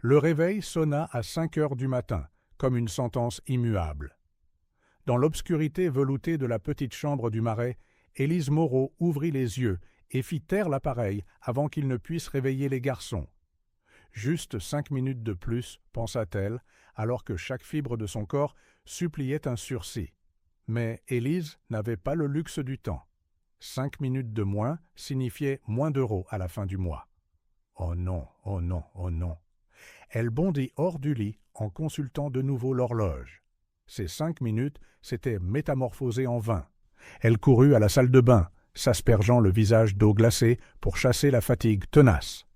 Le réveil sonna à 5 heures du matin, comme une sentence immuable. Dans l'obscurité veloutée de la petite chambre du Marais, Élise Moreau ouvrit les yeux et fit taire l'appareil avant qu'il ne puisse réveiller les garçons. Juste 5 minutes de plus, pensa-t-elle, alors que chaque fibre de son corps suppliait un sursis. Mais Élise n'avait pas le luxe du temps. 5 minutes de moins signifiaient moins d'euros à la fin du mois. Oh non, oh non, oh non. Elle bondit hors du lit en consultant de nouveau l'horloge. Ces 5 minutes s'étaient métamorphosées en 20. Elle courut à la salle de bain, s'aspergeant le visage d'eau glacée pour chasser la fatigue tenace.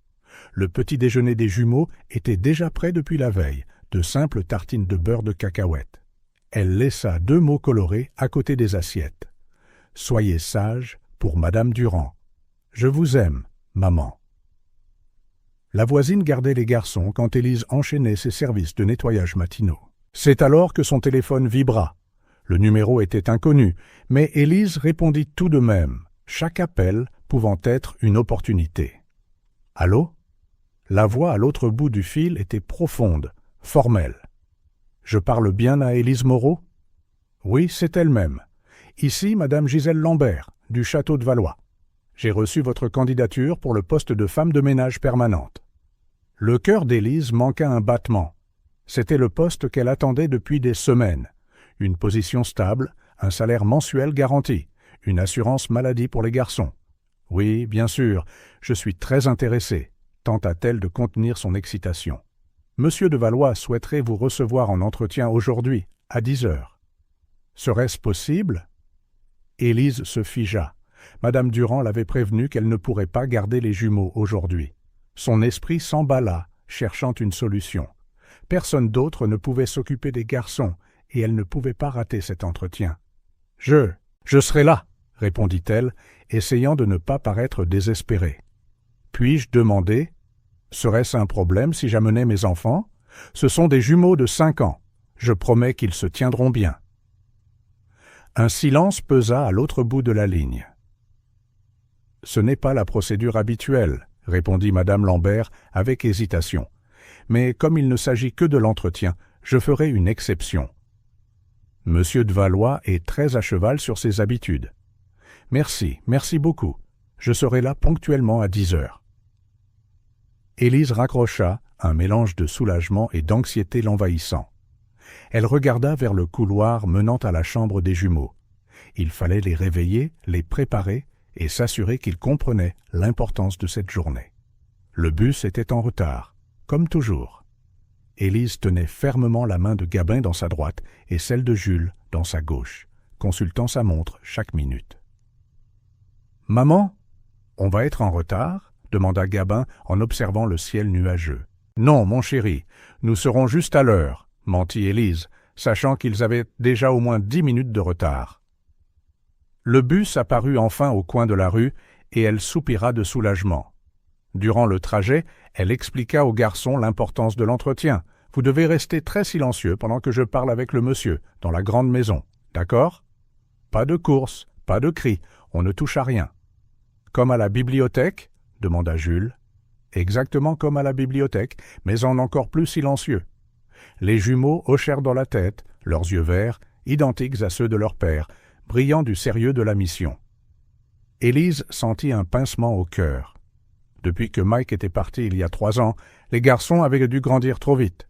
Le petit déjeuner des jumeaux était déjà prêt depuis la veille, de simples tartines de beurre de cacahuète. Elle laissa 2 mots colorés à côté des assiettes. « Soyez sage pour Madame Durand. Je vous aime, maman. » La voisine gardait les garçons quand Élise enchaînait ses services de nettoyage matinaux. C'est alors que son téléphone vibra. Le numéro était inconnu, mais Élise répondit tout de même, chaque appel pouvant être une opportunité. « Allô ?» La voix à l'autre bout du fil était profonde, formelle. « Je parle bien à Élise Moreau ?»« Oui, c'est elle-même. Ici, Madame Gisèle Lambert, du Château de Valois. J'ai reçu votre candidature pour le poste de femme de ménage permanente. » Le cœur d'Élise manqua un battement. C'était le poste qu'elle attendait depuis des semaines. Une position stable, un salaire mensuel garanti, une assurance maladie pour les garçons. « Oui, bien sûr, je suis très intéressée. » tenta-t-elle de contenir son excitation. « Monsieur de Valois souhaiterait vous recevoir en entretien aujourd'hui, à 10 heures. » Serait-ce possible? Élise se figea. Madame Durand l'avait prévenue qu'elle ne pourrait pas garder les jumeaux aujourd'hui. Son esprit s'emballa, cherchant une solution. Personne d'autre ne pouvait s'occuper des garçons, et elle ne pouvait pas rater cet entretien. « Je serai là, » répondit-elle, essayant de ne pas paraître désespérée. « Puis-je demander, serait-ce un problème si j'amenais mes enfants? Ce sont des jumeaux de 5 ans. Je promets qu'ils se tiendront bien. » Un silence pesa à l'autre bout de la ligne. « Ce n'est pas la procédure habituelle, » répondit Madame Lambert avec hésitation. « Mais comme il ne s'agit que de l'entretien, je ferai une exception. Monsieur de Valois est très à cheval sur ses habitudes. Merci beaucoup. Je serai là ponctuellement à 10 heures. » Élise raccrocha, un mélange de soulagement et d'anxiété l'envahissant. Elle regarda vers le couloir menant à la chambre des jumeaux. Il fallait les réveiller, les préparer et s'assurer qu'ils comprenaient l'importance de cette journée. Le bus était en retard, comme toujours. Élise tenait fermement la main de Gabin dans sa droite et celle de Jules dans sa gauche, consultant sa montre chaque minute. « Maman, on va être en retard ?» demanda Gabin en observant le ciel nuageux. « Non, mon chéri, nous serons juste à l'heure, » mentit Élise, sachant qu'ils avaient déjà au moins 10 minutes de retard. Le bus apparut enfin au coin de la rue et elle soupira de soulagement. Durant le trajet, elle expliqua aux garçons l'importance de l'entretien. « Vous devez rester très silencieux pendant que je parle avec le monsieur, dans la grande maison, d'accord? Pas de courses, pas de cris, on ne touche à rien. »« Comme à la bibliothèque ?» demanda Jules. « Exactement comme à la bibliothèque, mais en encore plus silencieux. » Les jumeaux hochèrent dans la tête, leurs yeux verts, identiques à ceux de leur père, brillant du sérieux de la mission. Élise sentit un pincement au cœur. Depuis que Mike était parti il y a 3 ans, les garçons avaient dû grandir trop vite.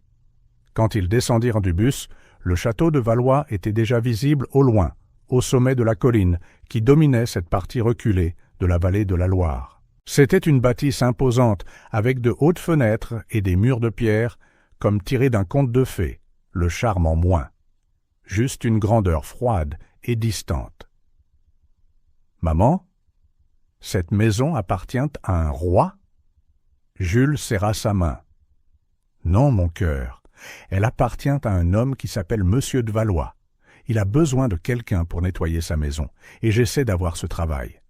Quand ils descendirent du bus, le château de Valois était déjà visible au loin, au sommet de la colline qui dominait cette partie reculée de la vallée de la Loire. C'était une bâtisse imposante, avec de hautes fenêtres et des murs de pierre, comme tirés d'un conte de fées, le charme en moins. Juste une grandeur froide et distante. « Maman, cette maison appartient à un roi ?» Jules serra sa main. « Non, mon cœur, elle appartient à un homme qui s'appelle Monsieur de Valois. Il a besoin de quelqu'un pour nettoyer sa maison, et j'essaie d'avoir ce travail. »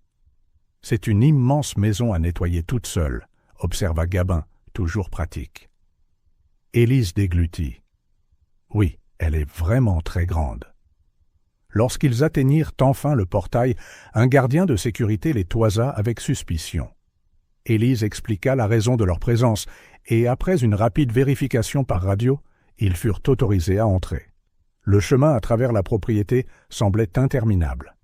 « C'est une immense maison à nettoyer toute seule, » observa Gabin, toujours pratique. Élise déglutit. « Oui, elle est vraiment très grande. » Lorsqu'ils atteignirent enfin le portail, un gardien de sécurité les toisa avec suspicion. Élise expliqua la raison de leur présence, et après une rapide vérification par radio, ils furent autorisés à entrer. Le chemin à travers la propriété semblait interminable.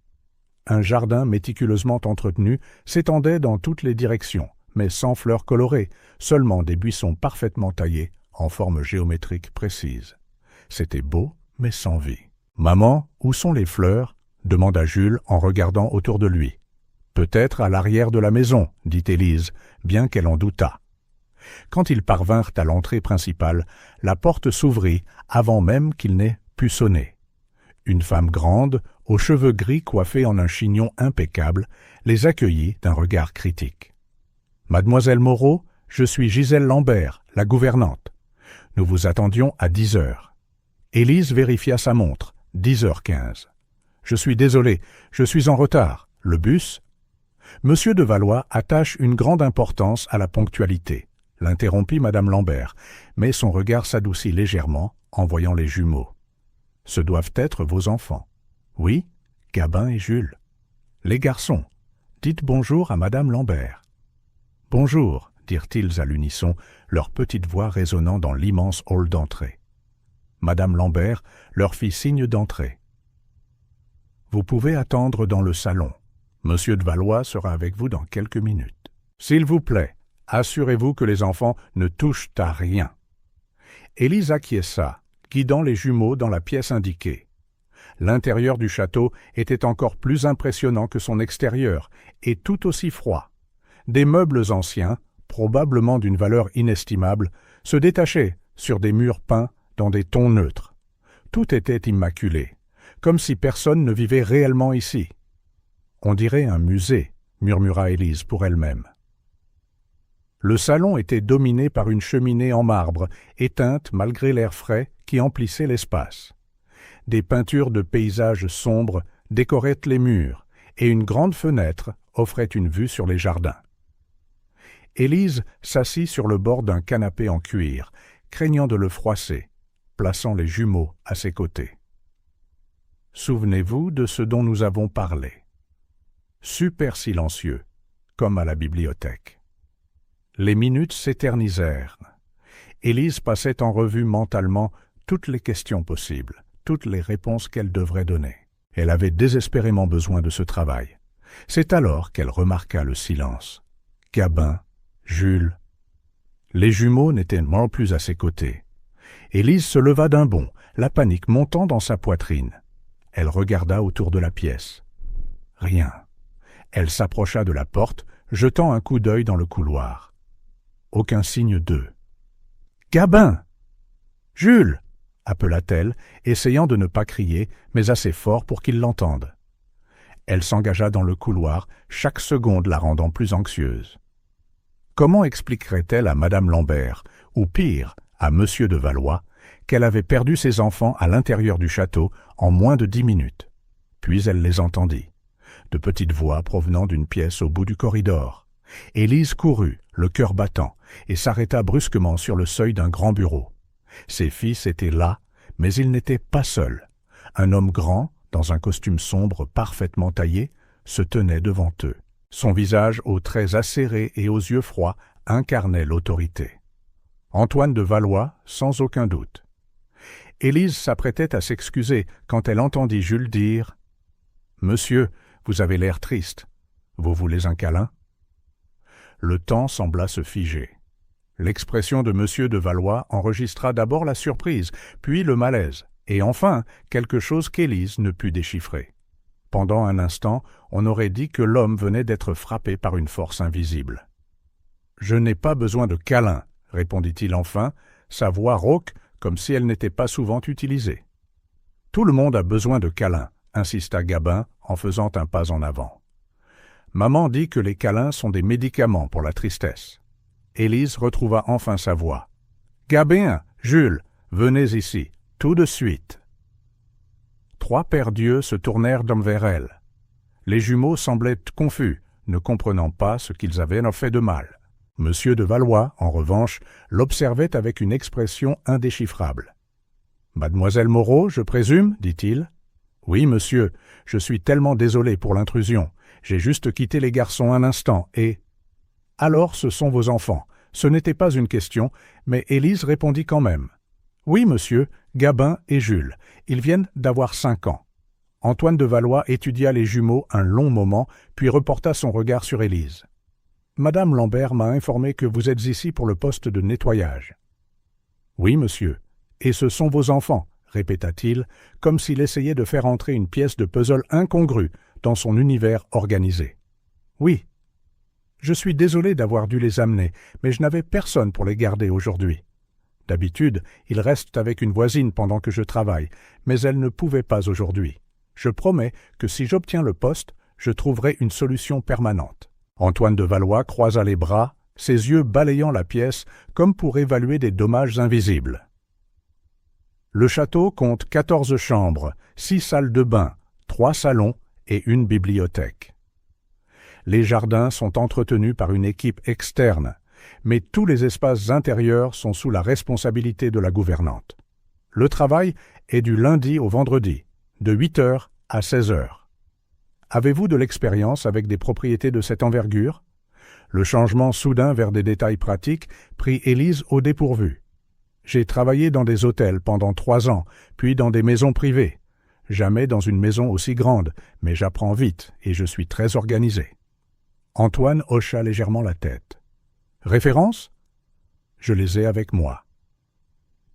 Un jardin méticuleusement entretenu s'étendait dans toutes les directions, mais sans fleurs colorées, seulement des buissons parfaitement taillés en forme géométrique précise. C'était beau, mais sans vie. « Maman, où sont les fleurs ?» demanda Jules en regardant autour de lui. « Peut-être à l'arrière de la maison, » dit Élise, bien qu'elle en doutât. Quand ils parvinrent à l'entrée principale, la porte s'ouvrit avant même qu'il n'ait pu sonner. Une femme grande, aux cheveux gris coiffés en un chignon impeccable, les accueillit d'un regard critique. « Mademoiselle Moreau, je suis Gisèle Lambert, la gouvernante. Nous vous attendions à 10 heures. » Élise vérifia sa montre, 10h15. « Je suis désolé, je suis en retard. Le bus ?» Monsieur de Valois attache une grande importance à la ponctualité, l'interrompit madame Lambert, mais son regard s'adoucit légèrement en voyant les jumeaux. « Ce doivent être vos enfants. »« Oui, Gabin et Jules. »« Les garçons, dites bonjour à madame Lambert. »« Bonjour, » dirent-ils à l'unisson, leur petite voix résonnant dans l'immense hall d'entrée. Madame Lambert leur fit signe d'entrer. « Vous pouvez attendre dans le salon. Monsieur de Valois sera avec vous dans quelques minutes. S'il vous plaît, assurez-vous que les enfants ne touchent à rien. » Élise acquiesça, guidant les jumeaux dans la pièce indiquée. L'intérieur du château était encore plus impressionnant que son extérieur, et tout aussi froid. Des meubles anciens, probablement d'une valeur inestimable, se détachaient sur des murs peints dans des tons neutres. Tout était immaculé, comme si personne ne vivait réellement ici. « On dirait un musée », murmura Élise pour elle-même. Le salon était dominé par une cheminée en marbre, éteinte malgré l'air frais qui emplissait l'espace. Des peintures de paysages sombres décoraient les murs, et une grande fenêtre offrait une vue sur les jardins. Élise s'assit sur le bord d'un canapé en cuir, craignant de le froisser, plaçant les jumeaux à ses côtés. « Souvenez-vous de ce dont nous avons parlé. » Super silencieux, comme à la bibliothèque. Les minutes s'éternisèrent. Élise passait en revue mentalement toutes les questions possibles, toutes les réponses qu'elle devrait donner. Elle avait désespérément besoin de ce travail. C'est alors qu'elle remarqua le silence. Gabin, Jules. Les jumeaux n'étaient plus à ses côtés. Élise se leva d'un bond, la panique montant dans sa poitrine. Elle regarda autour de la pièce. Rien. Elle s'approcha de la porte, jetant un coup d'œil dans le couloir. Aucun signe d'eux. « Gabin ! Jules !» appela-t-elle, essayant de ne pas crier, mais assez fort pour qu'ils l'entendent. Elle s'engagea dans le couloir, chaque seconde la rendant plus anxieuse. Comment expliquerait-elle à madame Lambert, ou pire, à monsieur de Valois, qu'elle avait perdu ses enfants à l'intérieur du château en moins de 10 minutes? Puis elle les entendit. De petites voix provenant d'une pièce au bout du corridor. Élise courut, le cœur battant, et s'arrêta brusquement sur le seuil d'un grand bureau. Ses fils étaient là, mais ils n'étaient pas seuls. Un homme grand, dans un costume sombre parfaitement taillé, se tenait devant eux. Son visage aux traits acérés et aux yeux froids incarnait l'autorité. Antoine de Valois, sans aucun doute. Élise s'apprêtait à s'excuser quand elle entendit Jules dire « Monsieur, vous avez l'air triste. Vous voulez un câlin ?» Le temps sembla se figer. L'expression de monsieur de Valois enregistra d'abord la surprise, puis le malaise, et enfin quelque chose qu'Élise ne put déchiffrer. Pendant un instant, on aurait dit que l'homme venait d'être frappé par une force invisible. « Je n'ai pas besoin de câlin, » répondit-il enfin, sa voix rauque comme si elle n'était pas souvent utilisée. « Tout le monde a besoin de câlin, » insista Gabin en faisant un pas en avant. « Maman dit que les câlins sont des médicaments pour la tristesse. » Élise retrouva enfin sa voix. « Gabin, Jules, venez ici, tout de suite. » 3 paires d'yeux se tournèrent vers elle. Les jumeaux semblaient confus, ne comprenant pas ce qu'ils avaient fait de mal. Monsieur de Valois, en revanche, l'observait avec une expression indéchiffrable. « Mademoiselle Moreau, je présume, dit-il. « Oui, monsieur, je suis tellement désolé pour l'intrusion. J'ai juste quitté les garçons un instant et... » Alors ce sont vos enfants. Ce n'était pas une question, mais Élise répondit quand même. Oui, monsieur, Gabin et Jules. Ils viennent d'avoir 5 ans. Antoine de Valois étudia les jumeaux un long moment, puis reporta son regard sur Élise. Madame Lambert m'a informé que vous êtes ici pour le poste de nettoyage. Oui, monsieur. Et ce sont vos enfants, répéta-t-il, comme s'il essayait de faire entrer une pièce de puzzle incongrue dans son univers organisé. Oui. Je suis désolé d'avoir dû les amener, mais je n'avais personne pour les garder aujourd'hui. D'habitude, ils restent avec une voisine pendant que je travaille, mais elle ne pouvait pas aujourd'hui. Je promets que si j'obtiens le poste, je trouverai une solution permanente. Antoine de Valois croisa les bras, ses yeux balayant la pièce comme pour évaluer des dommages invisibles. Le château compte 14 chambres, 6 salles de bain, 3 salons et une bibliothèque. Les jardins sont entretenus par une équipe externe, mais tous les espaces intérieurs sont sous la responsabilité de la gouvernante. Le travail est du lundi au vendredi, de 8h à 16h. Avez-vous de l'expérience avec des propriétés de cette envergure? Le changement soudain vers des détails pratiques prit Élise au dépourvu. J'ai travaillé dans des hôtels pendant 3 ans, puis dans des maisons privées. Jamais dans une maison aussi grande, mais j'apprends vite et je suis très organisé. Antoine hocha légèrement la tête. Références? Je les ai avec moi.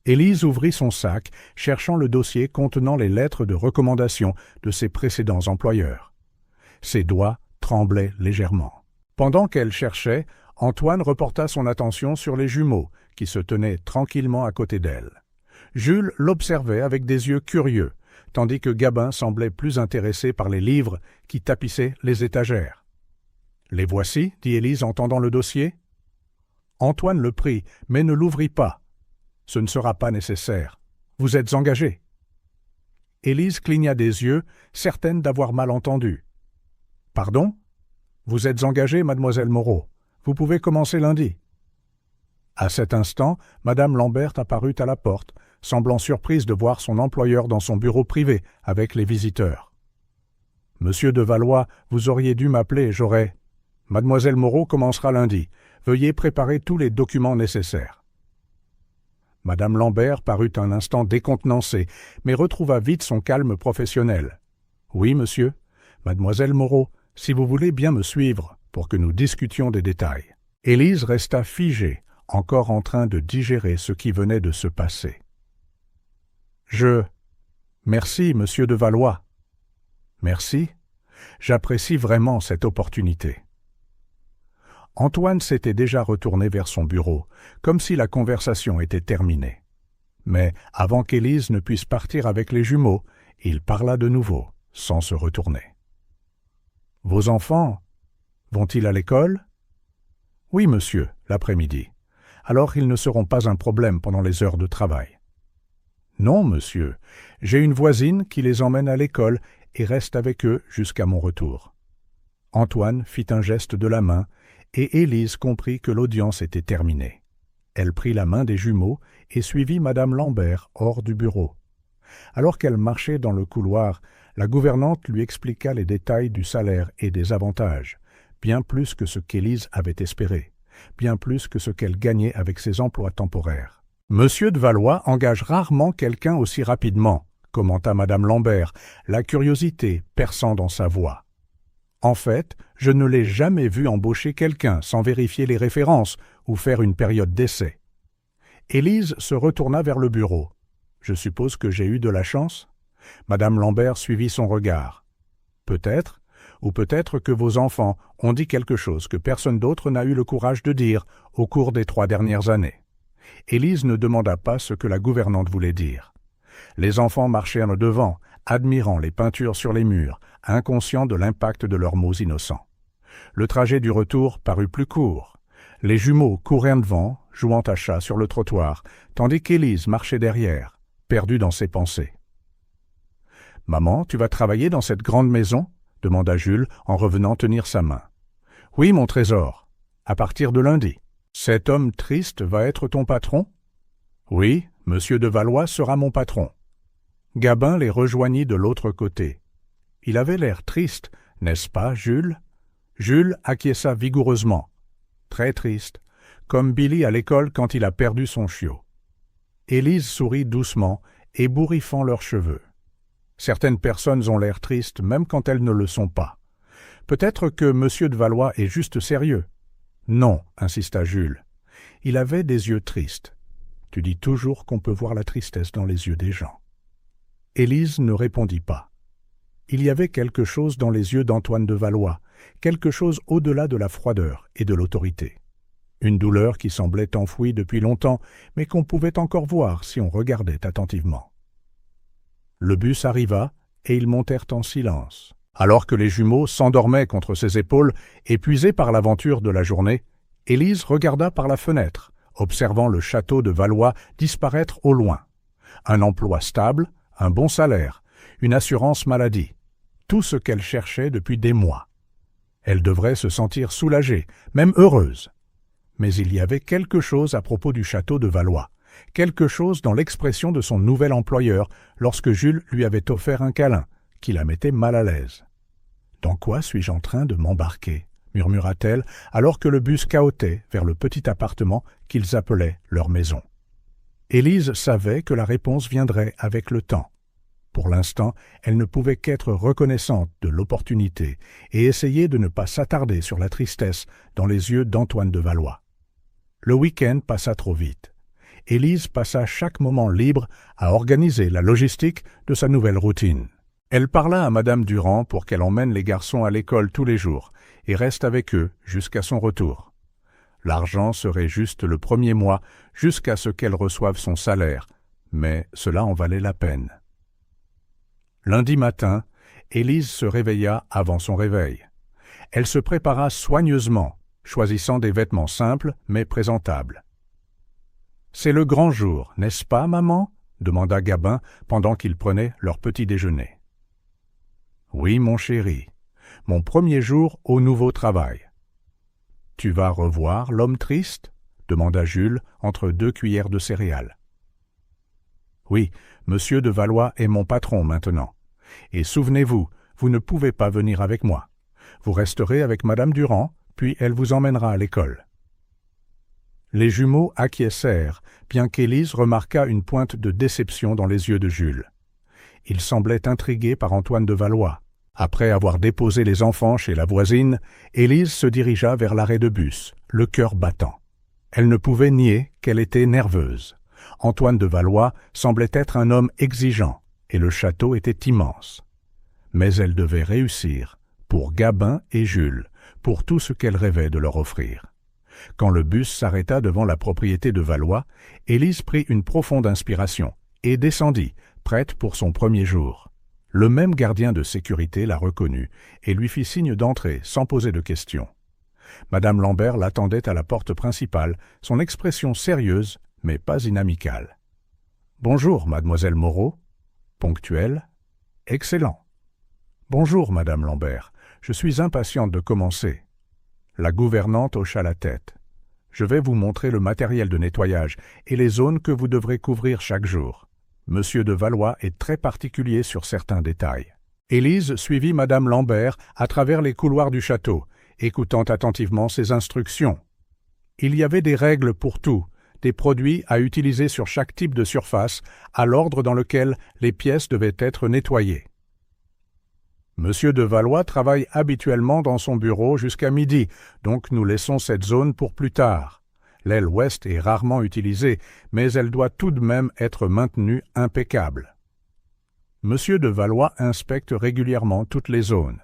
Élise ouvrit son sac, cherchant le dossier contenant les lettres de recommandation de ses précédents employeurs. Ses doigts tremblaient légèrement. Pendant qu'elle cherchait, Antoine reporta son attention sur les jumeaux, qui se tenaient tranquillement à côté d'elle. Jules l'observait avec des yeux curieux, tandis que Gabin semblait plus intéressé par les livres qui tapissaient les étagères. « Les voici, dit Élise en tendant le dossier. Antoine le prit, mais ne l'ouvrit pas. « Ce ne sera pas nécessaire. Vous êtes engagé. » Élise cligna des yeux, certaine d'avoir mal entendu. « Pardon? Vous êtes engagée, mademoiselle Moreau. Vous pouvez commencer lundi. » À cet instant, madame Lambert apparut à la porte, semblant surprise de voir son employeur dans son bureau privé avec les visiteurs. « Monsieur de Valois, vous auriez dû m'appeler, j'aurais... » « Mademoiselle Moreau commencera lundi. Veuillez préparer tous les documents nécessaires. » Madame Lambert parut un instant décontenancée, mais retrouva vite son calme professionnel. « Oui, monsieur. Mademoiselle Moreau, si vous voulez bien me suivre pour que nous discutions des détails. » Élise resta figée, encore en train de digérer ce qui venait de se passer. « Merci, monsieur de Valois. »« Merci. J'apprécie vraiment cette opportunité. » Antoine s'était déjà retourné vers son bureau, comme si la conversation était terminée. Mais avant qu'Élise ne puisse partir avec les jumeaux, il parla de nouveau, sans se retourner. « Vos enfants, vont-ils à l'école? »« Oui, monsieur, l'après-midi. Alors ils ne seront pas un problème pendant les heures de travail. »« Non, monsieur, j'ai une voisine qui les emmène à l'école et reste avec eux jusqu'à mon retour. » Antoine fit un geste de la main, et Élise comprit que l'audience était terminée. Elle prit la main des jumeaux et suivit madame Lambert hors du bureau. Alors qu'elle marchait dans le couloir, la gouvernante lui expliqua les détails du salaire et des avantages, bien plus que ce qu'Élise avait espéré, bien plus que ce qu'elle gagnait avec ses emplois temporaires. « Monsieur de Valois engage rarement quelqu'un aussi rapidement, » commenta madame Lambert, la curiosité perçant dans sa voix. En fait, je ne l'ai jamais vu embaucher quelqu'un sans vérifier les références ou faire une période d'essai. Élise se retourna vers le bureau. Je suppose que j'ai eu de la chance? Madame Lambert suivit son regard. Peut-être, ou peut-être que vos enfants ont dit quelque chose que personne d'autre n'a eu le courage de dire au cours des 3 dernières années. Élise ne demanda pas ce que la gouvernante voulait dire. Les enfants marchèrent devant, admirant les peintures sur les murs, inconscients de l'impact de leurs mots innocents. Le trajet du retour parut plus court. Les jumeaux courèrent devant, jouant à chat sur le trottoir, tandis qu'Élise marchait derrière, perdue dans ses pensées. « Maman, tu vas travailler dans cette grande maison ?» demanda Jules en revenant tenir sa main. « Oui, mon trésor, à partir de lundi. »« Cet homme triste va être ton patron ?»« Oui, monsieur de Valois sera mon patron. » Gabin les rejoignit de l'autre côté. Il avait l'air triste, n'est-ce pas, Jules? Jules acquiesça vigoureusement. très triste, comme Billy à l'école quand il a perdu son chiot. Élise sourit doucement, ébouriffant leurs cheveux. Certaines personnes ont l'air tristes même quand elles ne le sont pas. Peut-être que M. de Valois est juste sérieux. Non, insista Jules. Il avait des yeux tristes. Tu dis toujours qu'on peut voir la tristesse dans les yeux des gens. Élise ne répondit pas. Il y avait quelque chose dans les yeux d'Antoine de Valois, quelque chose au-delà de la froideur et de l'autorité. Une douleur qui semblait enfouie depuis longtemps, mais qu'on pouvait encore voir si on regardait attentivement. Le bus arriva, et ils montèrent en silence. Alors que les jumeaux s'endormaient contre ses épaules, épuisés par l'aventure de la journée, Élise regarda par la fenêtre, observant le château de Valois disparaître au loin. Un emploi stable, un bon salaire, une assurance maladie, tout ce qu'elle cherchait depuis des mois. Elle devrait se sentir soulagée, même heureuse. Mais il y avait quelque chose à propos du château de Valois, quelque chose dans l'expression de son nouvel employeur lorsque Jules lui avait offert un câlin, qui la mettait mal à l'aise. « Dans quoi suis-je en train de m'embarquer ?» murmura-t-elle alors que le bus cahotait vers le petit appartement qu'ils appelaient leur maison. Élise savait que la réponse viendrait avec le temps. Pour l'instant, elle ne pouvait qu'être reconnaissante de l'opportunité et essayer de ne pas s'attarder sur la tristesse dans les yeux d'Antoine de Valois. Le week-end passa trop vite. Élise passa chaque moment libre à organiser la logistique de sa nouvelle routine. Elle parla à Madame Durand pour qu'elle emmène les garçons à l'école tous les jours et reste avec eux jusqu'à son retour. L'argent serait juste le premier mois jusqu'à ce qu'elle reçoive son salaire, mais cela en valait la peine. Lundi matin, Élise se réveilla avant son réveil. Elle se prépara soigneusement, choisissant des vêtements simples mais présentables. « C'est le grand jour, n'est-ce pas, maman ?» demanda Gabin pendant qu'ils prenaient leur petit déjeuner. « Oui, mon chéri, mon premier jour au nouveau travail. »« Tu vas revoir l'homme triste ?» demanda Jules entre 2 cuillères de céréales. « Oui, Monsieur de Valois est mon patron maintenant. Et souvenez-vous, vous ne pouvez pas venir avec moi. Vous resterez avec Madame Durand, puis elle vous emmènera à l'école. » Les jumeaux acquiescèrent, bien qu'Élise remarquât une pointe de déception dans les yeux de Jules. Il semblait intrigué par Antoine de Valois. Après avoir déposé les enfants chez la voisine, Élise se dirigea vers l'arrêt de bus, le cœur battant. Elle ne pouvait nier qu'elle était nerveuse. Antoine de Valois semblait être un homme exigeant, et le château était immense. Mais elle devait réussir, pour Gabin et Jules, pour tout ce qu'elle rêvait de leur offrir. Quand le bus s'arrêta devant la propriété de Valois, Élise prit une profonde inspiration et descendit, prête pour son premier jour. Le même gardien de sécurité la reconnut et lui fit signe d'entrer sans poser de questions. Madame Lambert l'attendait à la porte principale, son expression sérieuse mais pas inamicale. « Bonjour, mademoiselle Moreau. »« Ponctuelle. »« Excellent. »« Bonjour, madame Lambert. Je suis impatiente de commencer. » La gouvernante hocha la tête. « Je vais vous montrer le matériel de nettoyage et les zones que vous devrez couvrir chaque jour. Monsieur de Valois est très particulier sur certains détails. » Élise suivit madame Lambert à travers les couloirs du château, écoutant attentivement ses instructions. Il y avait des règles pour tout, des produits à utiliser sur chaque type de surface, à l'ordre dans lequel les pièces devaient être nettoyées. Monsieur de Valois travaille habituellement dans son bureau jusqu'à midi, donc nous laissons cette zone pour plus tard. L'aile ouest est rarement utilisée, mais elle doit tout de même être maintenue impeccable. Monsieur de Valois inspecte régulièrement toutes les zones.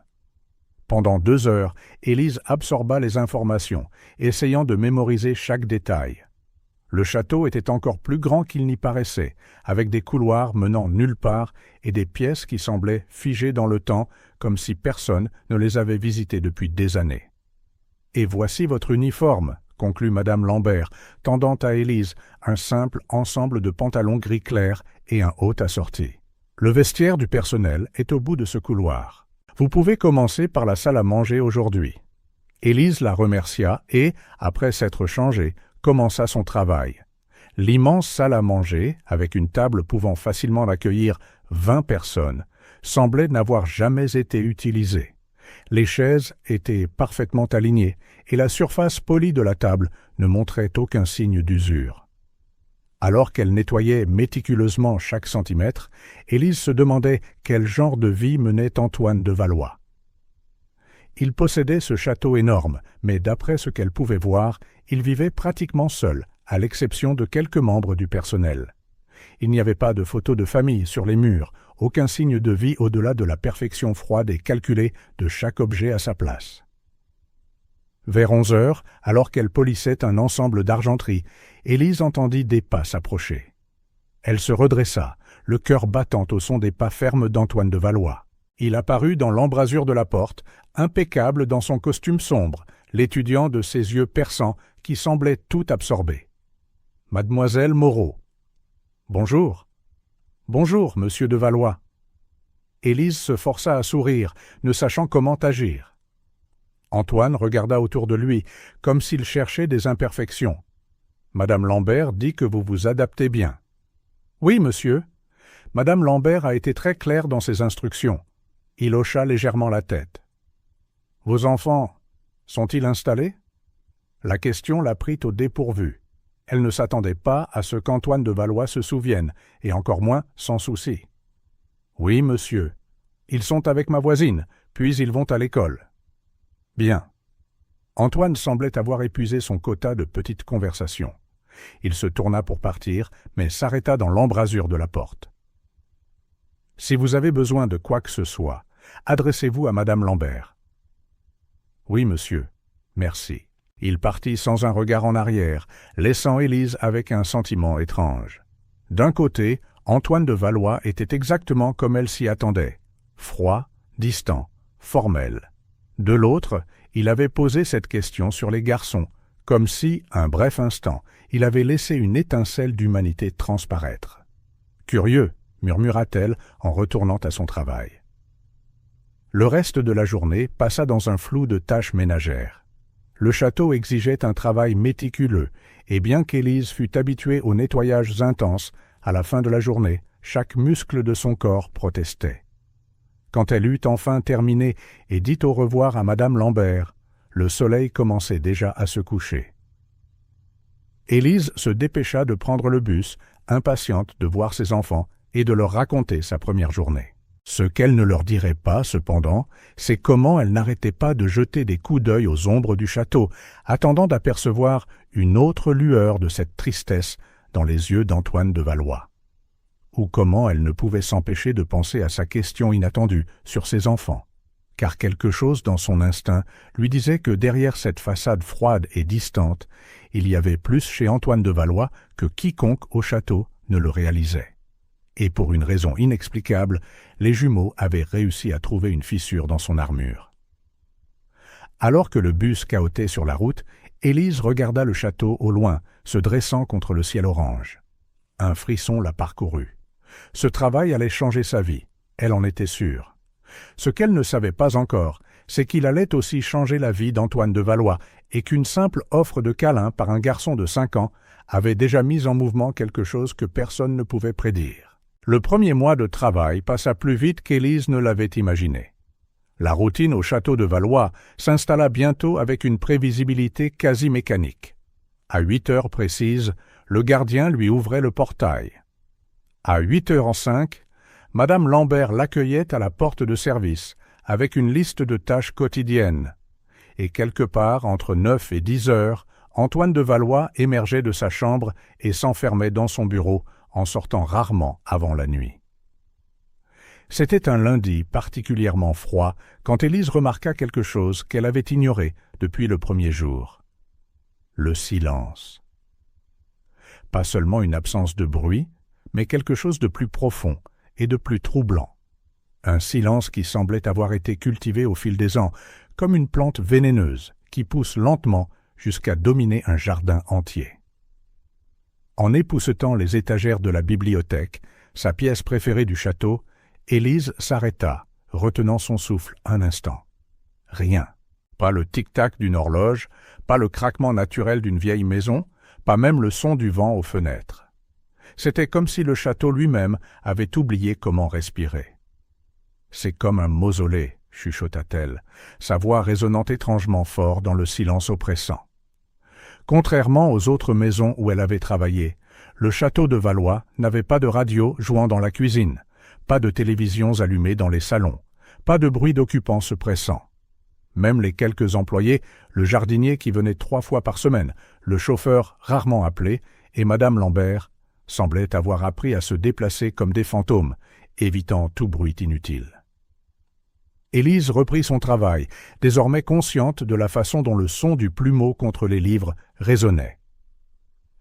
Pendant 2 heures, Élise absorba les informations, essayant de mémoriser chaque détail. Le château était encore plus grand qu'il n'y paraissait, avec des couloirs menant nulle part et des pièces qui semblaient figées dans le temps, comme si personne ne les avait visitées depuis des années. « Et voici votre uniforme », conclut madame Lambert, tendant à Élise un simple ensemble de pantalons gris clair et un haut assorti. « Le vestiaire du personnel est au bout de ce couloir. Vous pouvez commencer par la salle à manger aujourd'hui. » Élise la remercia et, après s'être changée, commença son travail. L'immense salle à manger, avec une table pouvant facilement accueillir 20 personnes, semblait n'avoir jamais été utilisée. Les chaises étaient parfaitement alignées et la surface polie de la table ne montrait aucun signe d'usure. Alors qu'elle nettoyait méticuleusement chaque centimètre, Élise se demandait quel genre de vie menait Antoine de Valois. Il possédait ce château énorme, mais d'après ce qu'elle pouvait voir, il vivait pratiquement seul, à l'exception de quelques membres du personnel. Il n'y avait pas de photos de famille sur les murs, aucun signe de vie au-delà de la perfection froide et calculée de chaque objet à sa place. Vers 11 heures, alors qu'elle polissait un ensemble d'argenterie, Élise entendit des pas s'approcher. Elle se redressa, le cœur battant au son des pas fermes d'Antoine de Valois. Il apparut dans l'embrasure de la porte, impeccable dans son costume sombre, l'étudiant de ses yeux perçants qui semblait tout absorber. « Mademoiselle Moreau. »« Bonjour. »« Bonjour, monsieur de Valois. » Élise se força à sourire, ne sachant comment agir. Antoine regarda autour de lui, comme s'il cherchait des imperfections. « Madame Lambert dit que vous vous adaptez bien. »« Oui, monsieur. Madame Lambert a été très claire dans ses instructions. » Il hocha légèrement la tête. « Vos enfants sont-ils installés ?» La question la prit au dépourvu. Elle ne s'attendait pas à ce qu'Antoine de Valois se souvienne, et encore moins s'en soucie. « Oui, monsieur. Ils sont avec ma voisine, puis ils vont à l'école. »« Bien. » Antoine semblait avoir épuisé son quota de petites conversations. Il se tourna pour partir, mais s'arrêta dans l'embrasure de la porte. « Si vous avez besoin de quoi que ce soit, adressez-vous à Madame Lambert. »« Oui, monsieur. Merci. » Il partit sans un regard en arrière, laissant Élise avec un sentiment étrange. D'un côté, Antoine de Valois était exactement comme elle s'y attendait, froid, distant, formel. De l'autre, il avait posé cette question sur les garçons, comme si, un bref instant, il avait laissé une étincelle d'humanité transparaître. « Curieux », murmura-t-elle en retournant à son travail. Le reste de la journée passa dans un flou de tâches ménagères. Le château exigeait un travail méticuleux, et bien qu'Élise fût habituée aux nettoyages intenses, à la fin de la journée, chaque muscle de son corps protestait. Quand elle eut enfin terminé et dit au revoir à Madame Lambert, le soleil commençait déjà à se coucher. Élise se dépêcha de prendre le bus, impatiente de voir ses enfants et de leur raconter sa première journée. Ce qu'elle ne leur dirait pas, cependant, c'est comment elle n'arrêtait pas de jeter des coups d'œil aux ombres du château, attendant d'apercevoir une autre lueur de cette tristesse dans les yeux d'Antoine de Valois. Ou comment elle ne pouvait s'empêcher de penser à sa question inattendue sur ses enfants, car quelque chose dans son instinct lui disait que derrière cette façade froide et distante, il y avait plus chez Antoine de Valois que quiconque au château ne le réalisait. Et pour une raison inexplicable, les jumeaux avaient réussi à trouver une fissure dans son armure. Alors que le bus cahotait sur la route, Élise regarda le château au loin, se dressant contre le ciel orange. Un frisson la parcourut. Ce travail allait changer sa vie, elle en était sûre. Ce qu'elle ne savait pas encore, c'est qu'il allait aussi changer la vie d'Antoine de Valois et qu'une simple offre de câlin par un garçon de 5 ans avait déjà mis en mouvement quelque chose que personne ne pouvait prédire. Le premier mois de travail passa plus vite qu'Élise ne l'avait imaginé. La routine au château de Valois s'installa bientôt avec une prévisibilité quasi mécanique. À 8 heures précises, le gardien lui ouvrait le portail. À 8h05, Madame Lambert l'accueillait à la porte de service, avec une liste de tâches quotidiennes. Et quelque part entre 9 et 10 heures, Antoine de Valois émergeait de sa chambre et s'enfermait dans son bureau, en sortant rarement avant la nuit. C'était un lundi particulièrement froid quand Élise remarqua quelque chose qu'elle avait ignoré depuis le premier jour. Le silence. Pas seulement une absence de bruit, mais quelque chose de plus profond et de plus troublant. Un silence qui semblait avoir été cultivé au fil des ans, comme une plante vénéneuse qui pousse lentement jusqu'à dominer un jardin entier. En époussetant les étagères de la bibliothèque, sa pièce préférée du château, Élise s'arrêta, retenant son souffle un instant. Rien. Pas le tic-tac d'une horloge, pas le craquement naturel d'une vieille maison, pas même le son du vent aux fenêtres. C'était comme si le château lui-même avait oublié comment respirer. « C'est comme un mausolée », chuchota-t-elle, sa voix résonnant étrangement fort dans le silence oppressant. Contrairement aux autres maisons où elle avait travaillé, le château de Valois n'avait pas de radio jouant dans la cuisine, pas de télévisions allumées dans les salons, pas de bruit d'occupants se pressant. Même les quelques employés, le jardinier qui venait 3 fois par semaine, le chauffeur rarement appelé, et Madame Lambert, semblaient avoir appris à se déplacer comme des fantômes, évitant tout bruit inutile. Élise reprit son travail, désormais consciente de la façon dont le son du plumeau contre les livres résonnait.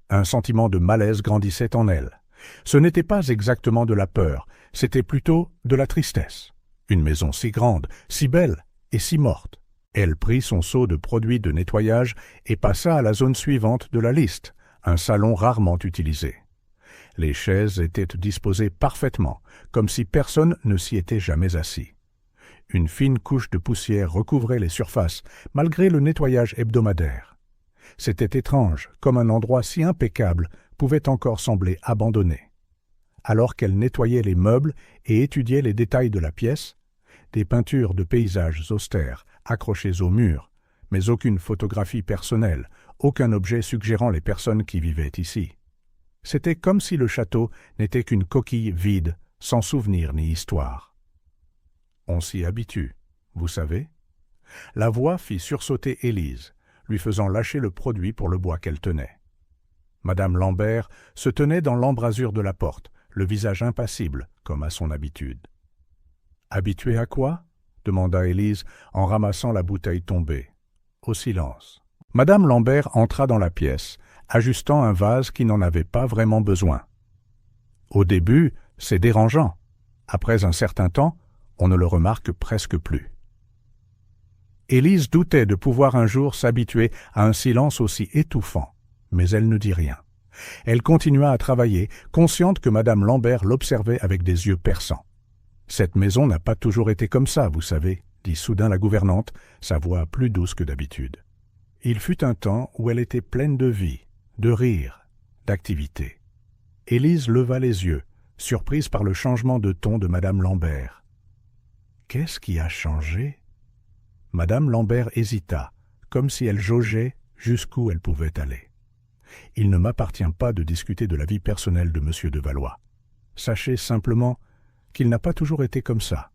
Un sentiment de malaise grandissait en elle. Ce n'était pas exactement de la peur, c'était plutôt de la tristesse. Une maison si grande, si belle et si morte. Elle prit son seau de produits de nettoyage et passa à la zone suivante de la liste, un salon rarement utilisé. Les chaises étaient disposées parfaitement, comme si personne ne s'y était jamais assis. Une fine couche de poussière recouvrait les surfaces, malgré le nettoyage hebdomadaire. C'était étrange, comme un endroit si impeccable pouvait encore sembler abandonné. Alors qu'elle nettoyait les meubles et étudiait les détails de la pièce, des peintures de paysages austères accrochées au mur, mais aucune photographie personnelle, aucun objet suggérant les personnes qui vivaient ici. C'était comme si le château n'était qu'une coquille vide, sans souvenir ni histoire. On s'y habitue, vous savez. La voix fit sursauter Élise, lui faisant lâcher le produit pour le bois qu'elle tenait. Madame Lambert se tenait dans l'embrasure de la porte, le visage impassible, comme à son habitude. « Habituée à quoi ?» demanda Élise en ramassant la bouteille tombée. Au silence. Madame Lambert entra dans la pièce, ajustant un vase qui n'en avait pas vraiment besoin. Au début, c'est dérangeant. Après un certain temps, on ne le remarque presque plus. Élise doutait de pouvoir un jour s'habituer à un silence aussi étouffant, mais elle ne dit rien. Elle continua à travailler, consciente que Madame Lambert l'observait avec des yeux perçants. « Cette maison n'a pas toujours été comme ça, vous savez, » dit soudain la gouvernante, sa voix plus douce que d'habitude. Il fut un temps où elle était pleine de vie, de rire, d'activité. Élise leva les yeux, surprise par le changement de ton de Madame Lambert. « Qu'est-ce qui a changé ?» Madame Lambert hésita, comme si elle jaugeait jusqu'où elle pouvait aller. « Il ne m'appartient pas de discuter de la vie personnelle de Monsieur de Valois. Sachez simplement qu'il n'a pas toujours été comme ça.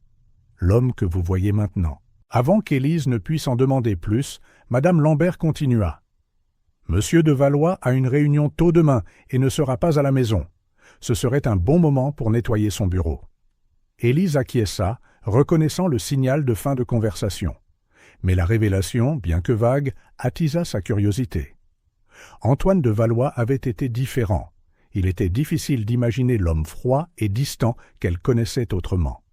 L'homme que vous voyez maintenant. » Avant qu'Élise ne puisse en demander plus, Madame Lambert continua. « Monsieur de Valois a une réunion tôt demain et ne sera pas à la maison. Ce serait un bon moment pour nettoyer son bureau. » Élise acquiesça, reconnaissant le signal de fin de conversation. Mais la révélation, bien que vague, attisa sa curiosité. Antoine de Valois avait été différent. Il était difficile d'imaginer l'homme froid et distant qu'elle connaissait autrement.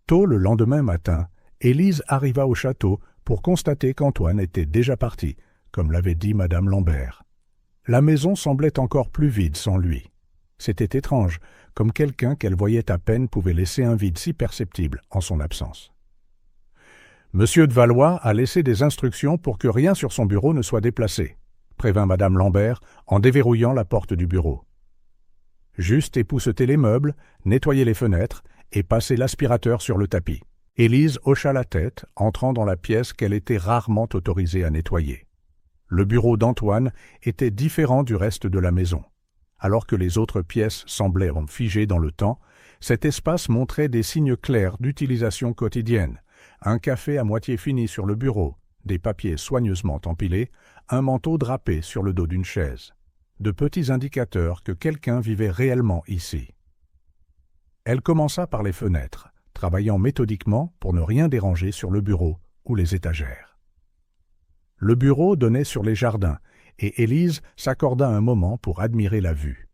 Tôt le lendemain matin, Élise arriva au château pour constater qu'Antoine était déjà parti, comme l'avait dit Madame Lambert. La maison semblait encore plus vide sans lui. C'était étrange, comme quelqu'un qu'elle voyait à peine pouvait laisser un vide si perceptible en son absence. Monsieur de Valois a laissé des instructions pour que rien sur son bureau ne soit déplacé, prévint Madame Lambert en déverrouillant la porte du bureau. Juste épousseter les meubles, nettoyer les fenêtres et passer l'aspirateur sur le tapis. Élise hocha la tête, entrant dans la pièce qu'elle était rarement autorisée à nettoyer. Le bureau d'Antoine était différent du reste de la maison. Alors que les autres pièces semblaient figées dans le temps, cet espace montrait des signes clairs d'utilisation quotidienne. Un café à moitié fini sur le bureau, des papiers soigneusement empilés, un manteau drapé sur le dos d'une chaise. De petits indicateurs que quelqu'un vivait réellement ici. Elle commença par les fenêtres, travaillant méthodiquement pour ne rien déranger sur le bureau ou les étagères. Le bureau donnait sur les jardins, et Élise s'accorda un moment pour admirer la vue.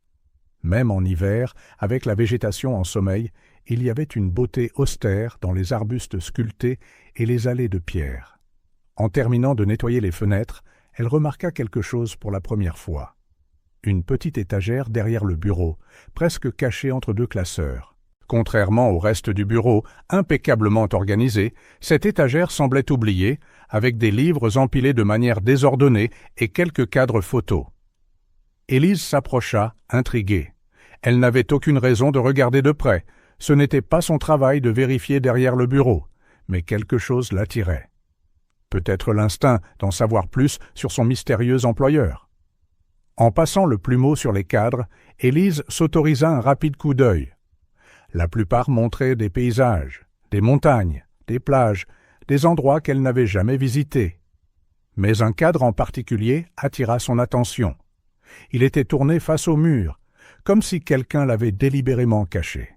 Même en hiver, avec la végétation en sommeil, il y avait une beauté austère dans les arbustes sculptés et les allées de pierre. En terminant de nettoyer les fenêtres, elle remarqua quelque chose pour la première fois. Une petite étagère derrière le bureau, presque cachée entre deux classeurs. Contrairement au reste du bureau, impeccablement organisé, cette étagère semblait oubliée, avec des livres empilés de manière désordonnée et quelques cadres photos. Élise s'approcha, intriguée. Elle n'avait aucune raison de regarder de près. Ce n'était pas son travail de vérifier derrière le bureau. mais quelque chose l'attirait. Peut-être l'instinct d'en savoir plus sur son mystérieux employeur. En passant le plumeau sur les cadres, Élise s'autorisa un rapide coup d'œil. La plupart montraient des paysages, des montagnes, des plages, des endroits qu'elle n'avait jamais visités. Mais un cadre en particulier attira son attention. Il était tourné face au mur, comme si quelqu'un l'avait délibérément caché.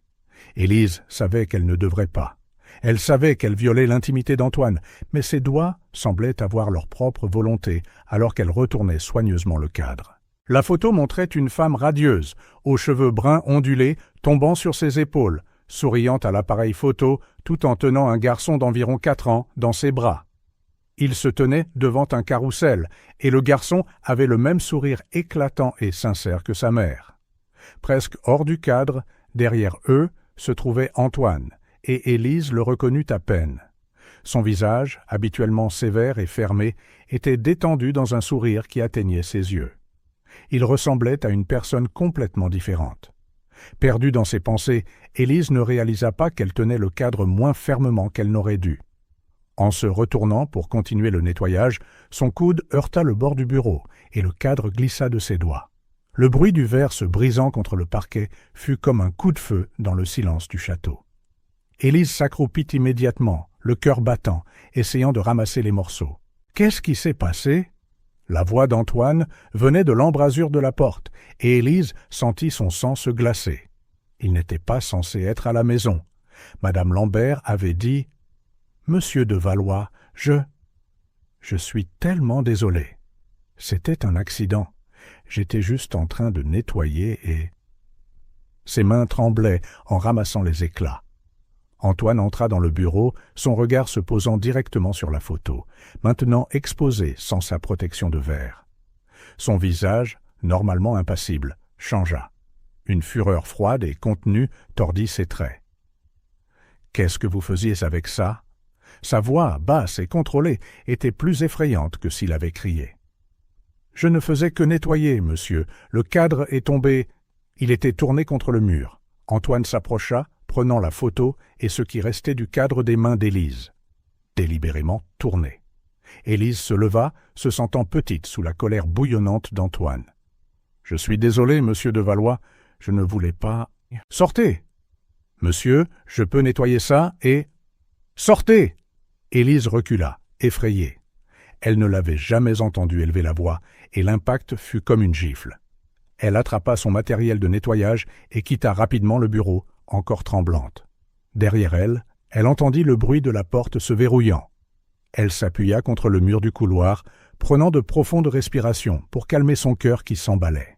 Élise savait qu'elle ne devrait pas. Elle savait qu'elle violait l'intimité d'Antoine, mais ses doigts semblaient avoir leur propre volonté alors qu'elle retournait soigneusement le cadre. La photo montrait une femme radieuse, aux cheveux bruns ondulés, tombant sur ses épaules, souriant à l'appareil photo tout en tenant un garçon d'environ 4 ans dans ses bras. Il se tenait devant un carrousel, et le garçon avait le même sourire éclatant et sincère que sa mère. Presque hors du cadre, derrière eux, se trouvait Antoine, et Élise le reconnut à peine. Son visage, habituellement sévère et fermé, était détendu dans un sourire qui atteignait ses yeux. Il ressemblait à une personne complètement différente. Perdue dans ses pensées, Élise ne réalisa pas qu'elle tenait le cadre moins fermement qu'elle n'aurait dû. En se retournant pour continuer le nettoyage, son coude heurta le bord du bureau et le cadre glissa de ses doigts. Le bruit du verre se brisant contre le parquet fut comme un coup de feu dans le silence du château. Élise s'accroupit immédiatement, le cœur battant, essayant de ramasser les morceaux. Qu'est-ce qui s'est passé ? La voix d'Antoine venait de l'embrasure de la porte, et Élise sentit son sang se glacer. Il n'était pas censé être à la maison. Madame Lambert avait dit « Monsieur de Valois, je suis tellement désolé. C'était un accident. J'étais juste en train de nettoyer et... » Ses mains tremblaient en ramassant les éclats. Antoine entra dans le bureau, son regard se posant directement sur la photo, maintenant exposée sans sa protection de verre. Son visage, normalement impassible, changea. Une fureur froide et contenue tordit ses traits. « Qu'est-ce que vous faisiez avec ça ?» Sa voix, basse et contrôlée, était plus effrayante que s'il avait crié. « Je ne faisais que nettoyer, monsieur. Le cadre est tombé. » Il était tourné contre le mur. Antoine s'approcha, prenant la photo et ce qui restait du cadre des mains d'Élise. Délibérément tourné. Élise se leva, se sentant petite sous la colère bouillonnante d'Antoine. « Je suis désolé, monsieur de Valois, je ne voulais pas... »« Sortez !»« Monsieur, je peux nettoyer ça et... »« Sortez !» Élise recula, effrayée. Elle ne l'avait jamais entendu élever la voix, et l'impact fut comme une gifle. Elle attrapa son matériel de nettoyage et quitta rapidement le bureau, encore tremblante. Derrière elle, elle entendit le bruit de la porte se verrouillant. Elle s'appuya contre le mur du couloir, prenant de profondes respirations pour calmer son cœur qui s'emballait.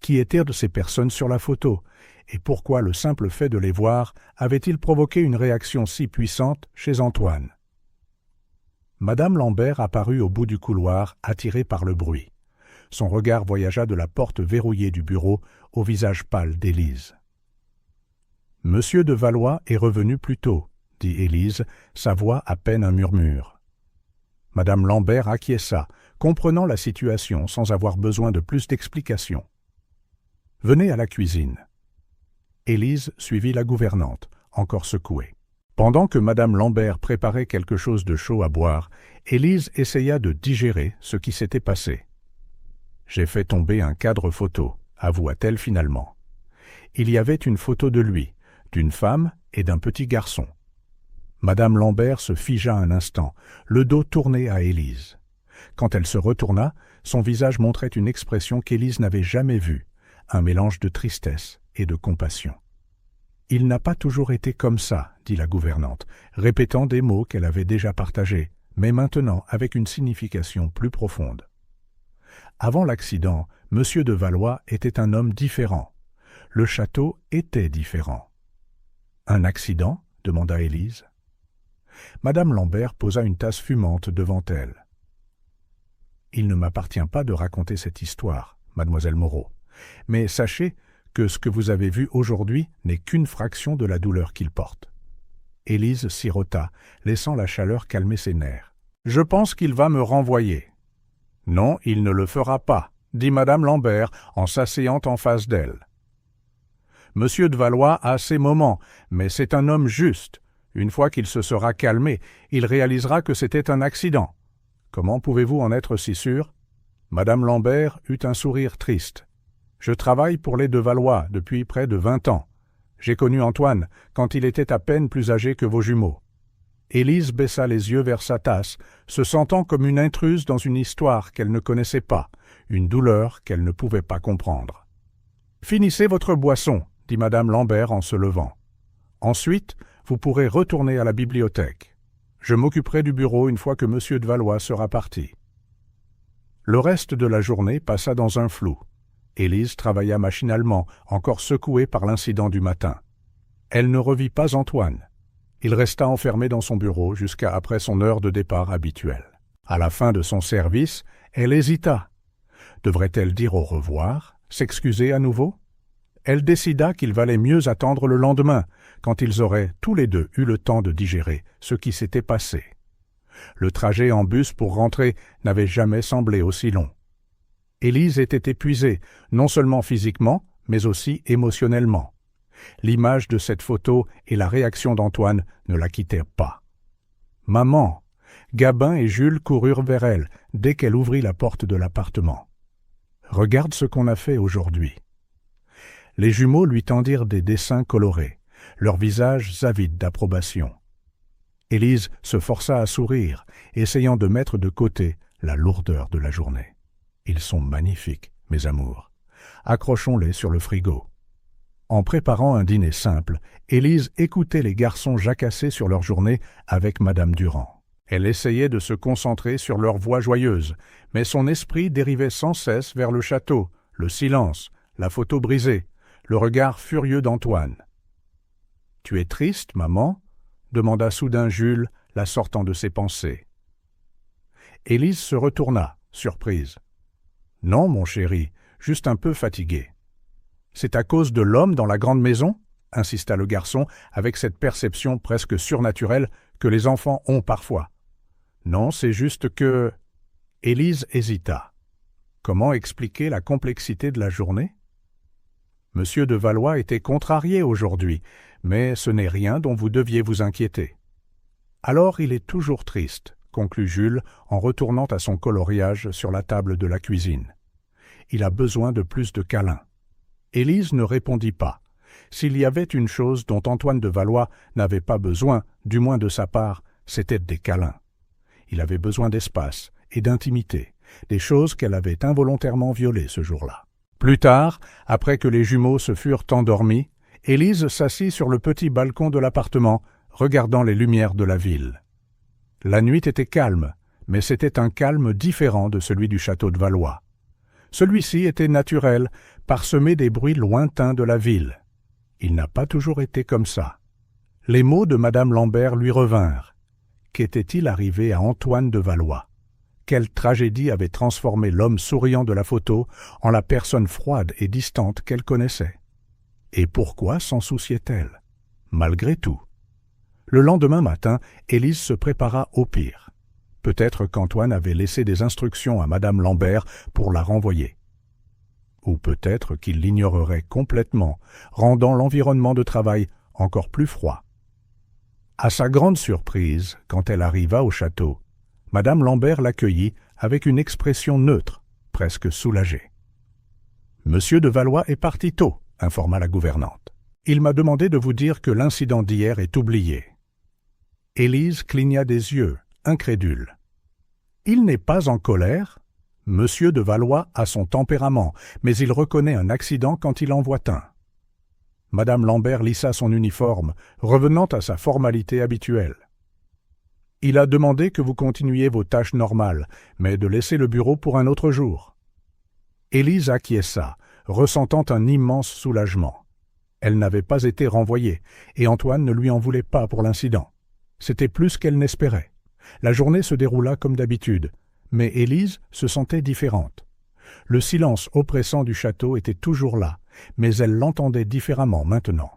Qui étaient ces personnes sur la photo, et pourquoi le simple fait de les voir avait-il provoqué une réaction si puissante chez Antoine? Madame Lambert apparut au bout du couloir, attirée par le bruit. Son regard voyagea de la porte verrouillée du bureau au visage pâle d'Élise. « Monsieur de Valois est revenu plus tôt, » dit Élise, sa voix à peine un murmure. Madame Lambert acquiesça, comprenant la situation sans avoir besoin de plus d'explications. « Venez à la cuisine. » Élise suivit la gouvernante, encore secouée. Pendant que madame Lambert préparait quelque chose de chaud à boire, Élise essaya de digérer ce qui s'était passé. « J'ai fait tomber un cadre photo, » avoua-t-elle finalement. Il y avait une photo de lui, d'une femme et d'un petit garçon. Madame Lambert se figea un instant, le dos tourné à Élise. Quand elle se retourna, son visage montrait une expression qu'Élise n'avait jamais vue, un mélange de tristesse et de compassion. « Il n'a pas toujours été comme ça, » dit la gouvernante, répétant des mots qu'elle avait déjà partagés, mais maintenant avec une signification plus profonde. Avant l'accident, Monsieur de Valois était un homme différent. Le château était différent. « Un accident ?» demanda Élise. Madame Lambert posa une tasse fumante devant elle. « Il ne m'appartient pas de raconter cette histoire, mademoiselle Moreau, mais sachez que ce que vous avez vu aujourd'hui n'est qu'une fraction de la douleur qu'il porte. » Élise sirota, laissant la chaleur calmer ses nerfs. « Je pense qu'il va me renvoyer. »« Non, il ne le fera pas, » dit madame Lambert en s'asseyant en face d'elle. « Monsieur de Valois a ses moments, mais c'est un homme juste. Une fois qu'il se sera calmé, il réalisera que c'était un accident. Comment pouvez-vous en être si sûr ? Madame Lambert eut un sourire triste. Je travaille pour les de Valois depuis près de 20 ans. J'ai connu Antoine quand il était à peine plus âgé que vos jumeaux. Élise baissa les yeux vers sa tasse, se sentant comme une intruse dans une histoire qu'elle ne connaissait pas, une douleur qu'elle ne pouvait pas comprendre. « Finissez votre boisson, » dit madame Lambert en se levant. « Ensuite, vous pourrez retourner à la bibliothèque. Je m'occuperai du bureau une fois que monsieur de Valois sera parti. » Le reste de la journée passa dans un flou. Élise travailla machinalement, encore secouée par l'incident du matin. Elle ne revit pas Antoine. Il resta enfermé dans son bureau jusqu'à après son heure de départ habituelle. À la fin de son service, elle hésita. Devrait-elle dire au revoir, s'excuser à nouveau ? Elle décida qu'il valait mieux attendre le lendemain, quand ils auraient tous les deux eu le temps de digérer ce qui s'était passé. Le trajet en bus pour rentrer n'avait jamais semblé aussi long. Élise était épuisée, non seulement physiquement, mais aussi émotionnellement. L'image de cette photo et la réaction d'Antoine ne la quittèrent pas. « Maman !» Gabin et Jules coururent vers elle dès qu'elle ouvrit la porte de l'appartement. « Regarde ce qu'on a fait aujourd'hui. » Les jumeaux lui tendirent des dessins colorés, leurs visages avides d'approbation. Élise se força à sourire, essayant de mettre de côté la lourdeur de la journée. « Ils sont magnifiques, mes amours. Accrochons-les sur le frigo. » En préparant un dîner simple, Élise écoutait les garçons jacasser sur leur journée avec madame Durand. Elle essayait de se concentrer sur leur voix joyeuse, mais son esprit dérivait sans cesse vers le château, le silence, la photo brisée, le regard furieux d'Antoine. « Tu es triste, maman ?» demanda soudain Jules, la sortant de ses pensées. Élise se retourna, surprise. « Non, mon chéri, juste un peu fatiguée. »« C'est à cause de l'homme dans la grande maison ?» insista le garçon avec cette perception presque surnaturelle que les enfants ont parfois. « Non, c'est juste que... » Élise hésita. Comment expliquer la complexité de la journée ? Monsieur de Valois était contrarié aujourd'hui, mais ce n'est rien dont vous deviez vous inquiéter. « Alors il est toujours triste, » conclut Jules en retournant à son coloriage sur la table de la cuisine. « Il a besoin de plus de câlins. » Élise ne répondit pas. S'il y avait une chose dont Antoine de Valois n'avait pas besoin, du moins de sa part, c'était des câlins. Il avait besoin d'espace et d'intimité, des choses qu'elle avait involontairement violées ce jour-là. Plus tard, après que les jumeaux se furent endormis, Élise s'assit sur le petit balcon de l'appartement, regardant les lumières de la ville. La nuit était calme, mais c'était un calme différent de celui du château de Valois. Celui-ci était naturel, parsemé des bruits lointains de la ville. Il n'a pas toujours été comme ça. Les mots de madame Lambert lui revinrent. Qu'était-il arrivé à Antoine de Valois ? Quelle tragédie avait transformé l'homme souriant de la photo en la personne froide et distante qu'elle connaissait ? Et pourquoi s'en souciait-elle ? Malgré tout. Le lendemain matin, Élise se prépara au pire. Peut-être qu'Antoine avait laissé des instructions à madame Lambert pour la renvoyer. Ou peut-être qu'il l'ignorerait complètement, rendant l'environnement de travail encore plus froid. À sa grande surprise, quand elle arriva au château, madame Lambert l'accueillit avec une expression neutre, presque soulagée. « Monsieur de Valois est parti tôt, » informa la gouvernante. « Il m'a demandé de vous dire que l'incident d'hier est oublié. » Élise cligna des yeux, incrédule. « Il n'est pas en colère ? Monsieur de Valois a son tempérament, mais il reconnaît un accident quand il en voit un. » Madame Lambert lissa son uniforme, revenant à sa formalité habituelle. « Il a demandé que vous continuiez vos tâches normales, mais de laisser le bureau pour un autre jour. » Élise acquiesça, ressentant un immense soulagement. Elle n'avait pas été renvoyée, et Antoine ne lui en voulait pas pour l'incident. C'était plus qu'elle n'espérait. La journée se déroula comme d'habitude, mais Élise se sentait différente. Le silence oppressant du château était toujours là, mais elle l'entendait différemment maintenant.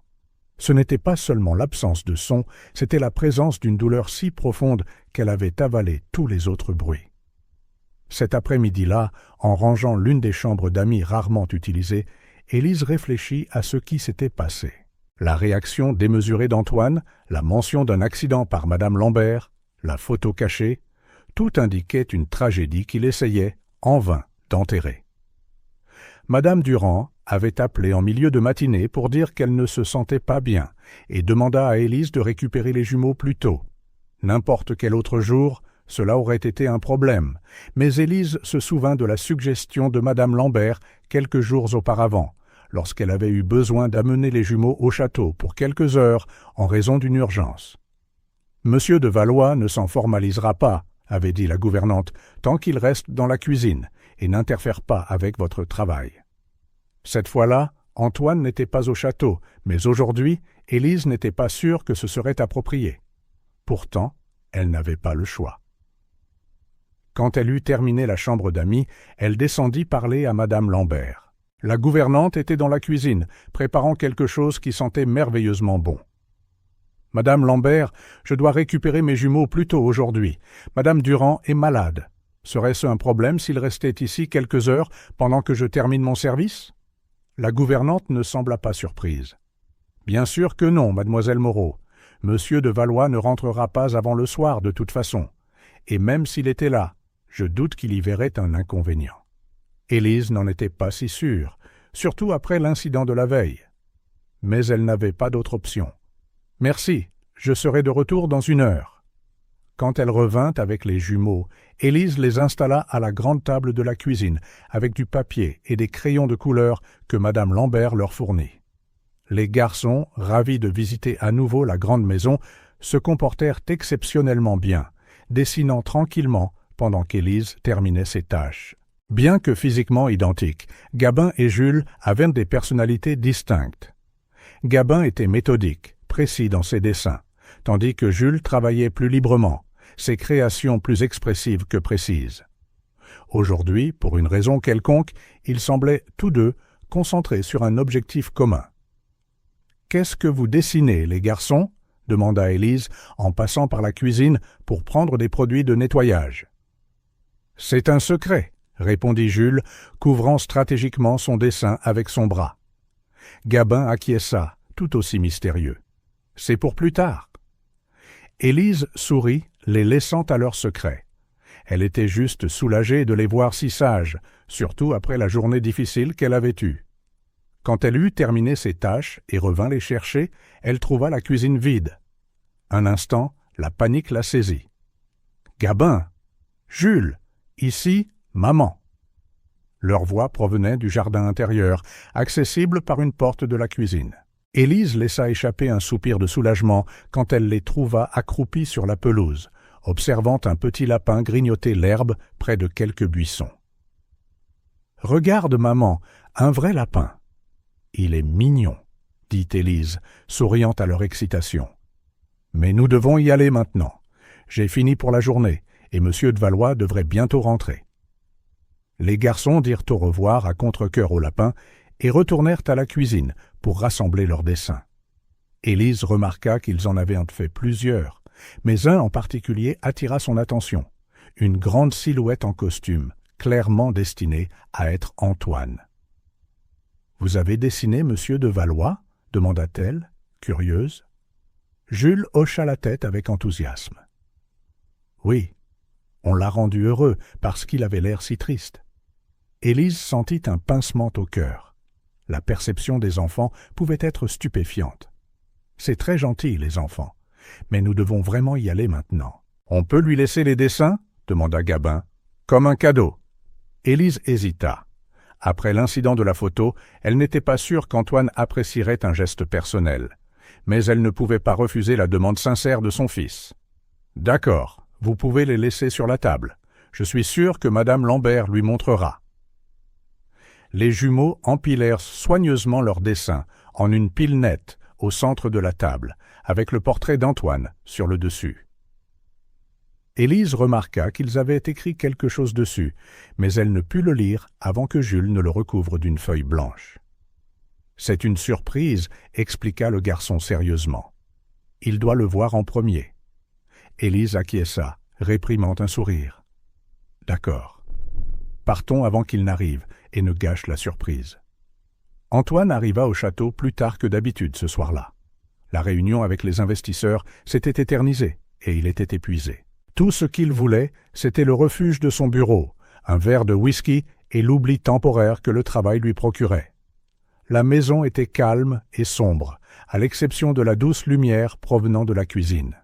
Ce n'était pas seulement l'absence de son, c'était la présence d'une douleur si profonde qu'elle avait avalé tous les autres bruits. Cet après-midi-là, en rangeant l'une des chambres d'amis rarement utilisées, Élise réfléchit à ce qui s'était passé. La réaction démesurée d'Antoine, la mention d'un accident par Madame Lambert, la photo cachée, tout indiquait une tragédie qu'il essayait, en vain, d'enterrer. Madame Durand avait appelé en milieu de matinée pour dire qu'elle ne se sentait pas bien et demanda à Élise de récupérer les jumeaux plus tôt. N'importe quel autre jour, cela aurait été un problème, mais Élise se souvint de la suggestion de Madame Lambert quelques jours auparavant, lorsqu'elle avait eu besoin d'amener les jumeaux au château pour quelques heures en raison d'une urgence. « Monsieur de Valois ne s'en formalisera pas, » avait dit la gouvernante, « tant qu'il reste dans la cuisine et n'interfère pas avec votre travail. » Cette fois-là, Antoine n'était pas au château, mais aujourd'hui, Élise n'était pas sûre que ce serait approprié. Pourtant, elle n'avait pas le choix. Quand elle eut terminé la chambre d'amis, elle descendit parler à Madame Lambert. La gouvernante était dans la cuisine, préparant quelque chose qui sentait merveilleusement bon. « Madame Lambert, je dois récupérer mes jumeaux plus tôt aujourd'hui. Madame Durand est malade. Serait-ce un problème s'il restait ici quelques heures pendant que je termine mon service ?» La gouvernante ne sembla pas surprise. « Bien sûr que non, mademoiselle Moreau. Monsieur de Valois ne rentrera pas avant le soir de toute façon. Et même s'il était là, je doute qu'il y verrait un inconvénient. » Élise n'en était pas si sûre, surtout après l'incident de la veille. Mais elle n'avait pas d'autre option. « Merci, je serai de retour dans 1 heure. » Quand elle revint avec les jumeaux, Élise les installa à la grande table de la cuisine, avec du papier et des crayons de couleur que Madame Lambert leur fournit. Les garçons, ravis de visiter à nouveau la grande maison, se comportèrent exceptionnellement bien, dessinant tranquillement pendant qu'Élise terminait ses tâches. Bien que physiquement identiques, Gabin et Jules avaient des personnalités distinctes. Gabin était méthodique, précis dans ses dessins, tandis que Jules travaillait plus librement, ses créations plus expressives que précises. Aujourd'hui, pour une raison quelconque, ils semblaient tous deux concentrés sur un objectif commun. « Qu'est-ce que vous dessinez, les garçons ?» demanda Élise en passant par la cuisine pour prendre des produits de nettoyage. « C'est un secret, » répondit Jules, couvrant stratégiquement son dessin avec son bras. Gabin acquiesça, tout aussi mystérieux. « C'est pour plus tard. » Élise sourit, les laissant à leur secret. Elle était juste soulagée de les voir si sages, surtout après la journée difficile qu'elle avait eue. Quand elle eut terminé ses tâches et revint les chercher, elle trouva la cuisine vide. Un instant, la panique la saisit. « Gabin! Jules! Ici, maman! » Leur voix provenait du jardin intérieur, accessible par une porte de la cuisine. Élise laissa échapper un soupir de soulagement quand elle les trouva accroupis sur la pelouse, observant un petit lapin grignoter l'herbe près de quelques buissons. « Regarde, maman, un vrai lapin. »« Il est mignon, » dit Élise, souriant à leur excitation. « Mais nous devons y aller maintenant. J'ai fini pour la journée, et Monsieur de Valois devrait bientôt rentrer. » Les garçons dirent au revoir à contre-cœur au lapin et retournèrent à la cuisine pour rassembler leurs dessins. Élise remarqua qu'ils en avaient fait plusieurs, mais un en particulier attira son attention, une grande silhouette en costume, clairement destinée à être Antoine. « Vous avez dessiné Monsieur de Valois ?» demanda-t-elle, curieuse. Jules hocha la tête avec enthousiasme. « Oui, on l'a rendu heureux parce qu'il avait l'air si triste. » Élise sentit un pincement au cœur. La perception des enfants pouvait être stupéfiante. « C'est très gentil, les enfants, mais nous devons vraiment y aller maintenant. »« On peut lui laisser les dessins ?» demanda Gabin. « Comme un cadeau. » Élise hésita. Après l'incident de la photo, elle n'était pas sûre qu'Antoine apprécierait un geste personnel, mais elle ne pouvait pas refuser la demande sincère de son fils. « D'accord, vous pouvez les laisser sur la table. Je suis sûr que Madame Lambert lui montrera. » Les jumeaux empilèrent soigneusement leurs dessins en une pile nette au centre de la table, avec le portrait d'Antoine sur le dessus. Élise remarqua qu'ils avaient écrit quelque chose dessus, mais elle ne put le lire avant que Jules ne le recouvre d'une feuille blanche. « C'est une surprise, » expliqua le garçon sérieusement. « Il doit le voir en premier. » Élise acquiesça, réprimant un sourire. « D'accord. Partons avant qu'il n'arrive et ne gâche la surprise. » Antoine arriva au château plus tard que d'habitude ce soir-là. La réunion avec les investisseurs s'était éternisée et il était épuisé. Tout ce qu'il voulait, c'était le refuge de son bureau, un verre de whisky et l'oubli temporaire que le travail lui procurait. La maison était calme et sombre, à l'exception de la douce lumière provenant de la cuisine.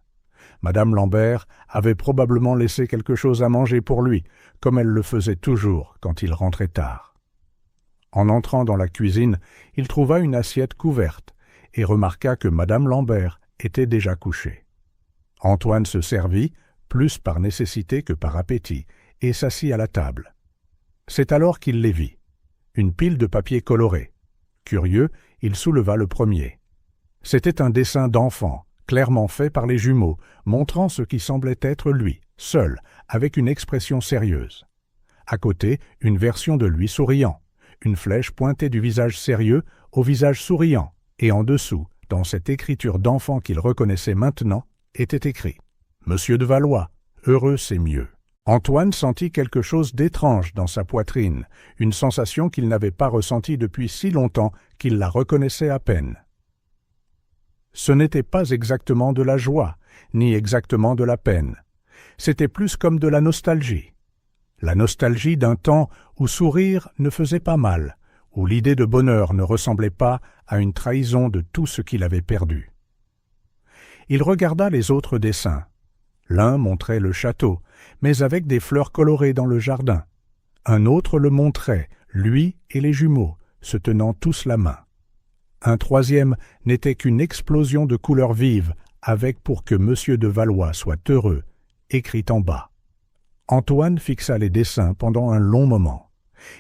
Madame Lambert avait probablement laissé quelque chose à manger pour lui, comme elle le faisait toujours quand il rentrait tard. En entrant dans la cuisine, il trouva une assiette couverte et remarqua que Madame Lambert était déjà couchée. Antoine se servit, plus par nécessité que par appétit, et s'assit à la table. C'est alors qu'il les vit. Une pile de papier coloré. Curieux, il souleva le premier. C'était un dessin d'enfant, clairement fait par les jumeaux, montrant ce qui semblait être lui, seul, avec une expression sérieuse. À côté, une version de lui souriant, une flèche pointée du visage sérieux au visage souriant, et en dessous, dans cette écriture d'enfant qu'il reconnaissait maintenant, était écrit « Monsieur de Valois, heureux c'est mieux ». Antoine sentit quelque chose d'étrange dans sa poitrine, une sensation qu'il n'avait pas ressentie depuis si longtemps qu'il la reconnaissait à peine. Ce n'était pas exactement de la joie, ni exactement de la peine. C'était plus comme de la nostalgie. La nostalgie d'un temps où sourire ne faisait pas mal, où l'idée de bonheur ne ressemblait pas à une trahison de tout ce qu'il avait perdu. Il regarda les autres dessins. L'un montrait le château, mais avec des fleurs colorées dans le jardin. Un autre le montrait, lui et les jumeaux, se tenant tous la main. Un troisième n'était qu'une explosion de couleurs vives, avec pour que Monsieur de Valois soit heureux, écrit en bas. Antoine fixa les dessins pendant un long moment.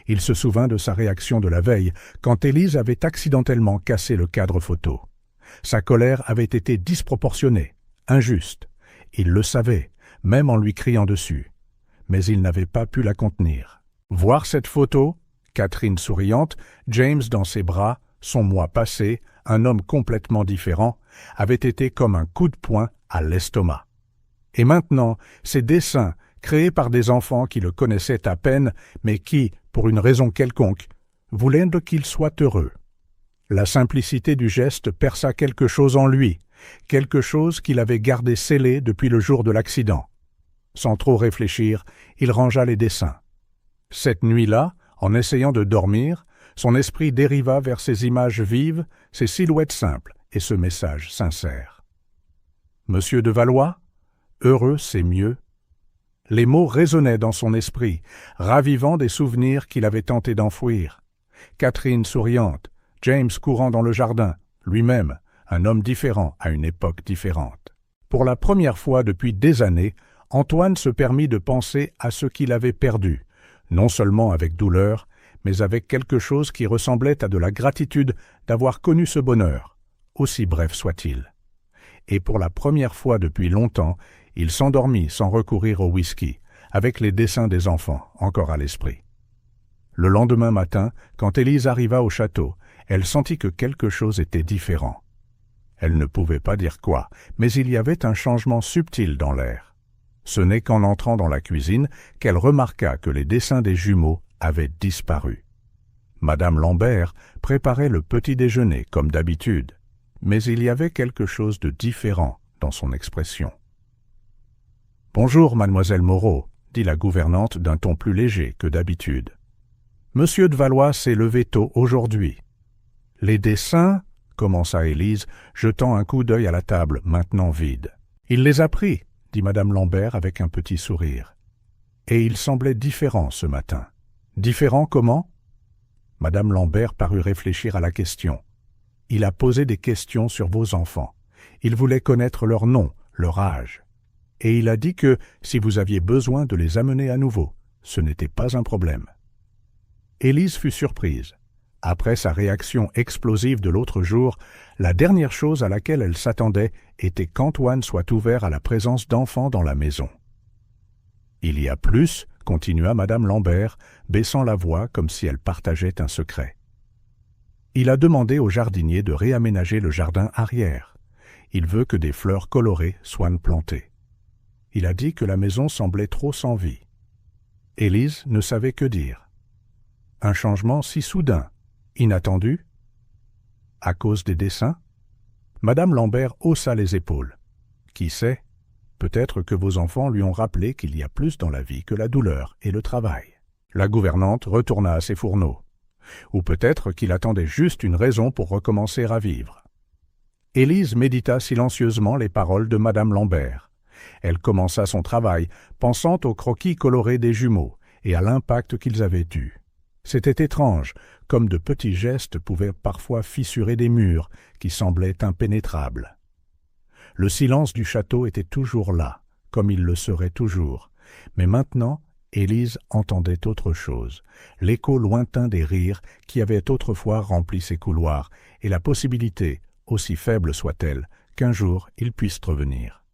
Il se souvint de sa réaction de la veille, quand Élise avait accidentellement cassé le cadre photo. Sa colère avait été disproportionnée, injuste. Il le savait, même en lui criant dessus. Mais il n'avait pas pu la contenir. Voir cette photo, Catherine souriante, James dans ses bras, son moi passé, un homme complètement différent, avait été comme un coup de poing à l'estomac. Et maintenant, ces dessins, créés par des enfants qui le connaissaient à peine, mais qui, pour une raison quelconque, voulaient qu'il soit heureux. La simplicité du geste perça quelque chose en lui, quelque chose qu'il avait gardé scellé depuis le jour de l'accident. Sans trop réfléchir, il rangea les dessins. Cette nuit-là, en essayant de dormir, son esprit dériva vers ces images vives, ces silhouettes simples et ce message sincère. « Monsieur de Valois, heureux c'est mieux ». Les mots résonnaient dans son esprit, ravivant des souvenirs qu'il avait tenté d'enfouir. Catherine souriante, James courant dans le jardin, lui-même, un homme différent à une époque différente. Pour la première fois depuis des années, Antoine se permit de penser à ce qu'il avait perdu, non seulement avec douleur, mais avec quelque chose qui ressemblait à de la gratitude d'avoir connu ce bonheur, aussi bref soit-il. Et pour la première fois depuis longtemps, il s'endormit sans recourir au whisky, avec les dessins des enfants encore à l'esprit. Le lendemain matin, quand Élise arriva au château, elle sentit que quelque chose était différent. Elle ne pouvait pas dire quoi, mais il y avait un changement subtil dans l'air. Ce n'est qu'en entrant dans la cuisine qu'elle remarqua que les dessins des jumeaux avaient disparu. Madame Lambert préparait le petit déjeuner comme d'habitude, mais il y avait quelque chose de différent dans son expression. « Bonjour, mademoiselle Moreau », dit la gouvernante d'un ton plus léger que d'habitude. « Monsieur de Valois s'est levé tôt aujourd'hui. »« Les dessins ?» commença Élise, jetant un coup d'œil à la table, maintenant vide. « Il les a pris », dit madame Lambert avec un petit sourire. « Et il semblait différent ce matin. »« Différent comment ?» Madame Lambert parut réfléchir à la question. « Il a posé des questions sur vos enfants. Il voulait connaître leur nom, leur âge. Et il a dit que, si vous aviez besoin de les amener à nouveau, ce n'était pas un problème. » Élise fut surprise. Après sa réaction explosive de l'autre jour, la dernière chose à laquelle elle s'attendait était qu'Antoine soit ouvert à la présence d'enfants dans la maison. « Il y a plus, » continua madame Lambert, baissant la voix comme si elle partageait un secret. « Il a demandé au jardinier de réaménager le jardin arrière. Il veut que des fleurs colorées soient plantées. Il a dit que la maison semblait trop sans vie. » Élise ne savait que dire. Un changement si soudain, inattendu, À cause des dessins? Madame Lambert haussa les épaules. Qui sait? Peut-être que vos enfants lui ont rappelé qu'il y a plus dans la vie que la douleur et le travail. La gouvernante retourna à ses fourneaux. Ou peut-être qu'il attendait juste une raison pour recommencer à vivre. Élise médita silencieusement les paroles de Madame Lambert. Elle commença son travail, pensant aux croquis colorés des jumeaux et à l'impact qu'ils avaient eu. C'était étrange, comme de petits gestes pouvaient parfois fissurer des murs qui semblaient impénétrables. Le silence du château était toujours là, comme il le serait toujours, mais maintenant, Élise entendait autre chose, l'écho lointain des rires qui avaient autrefois rempli ces couloirs, et la possibilité, aussi faible soit-elle, qu'un jour ils puissent revenir.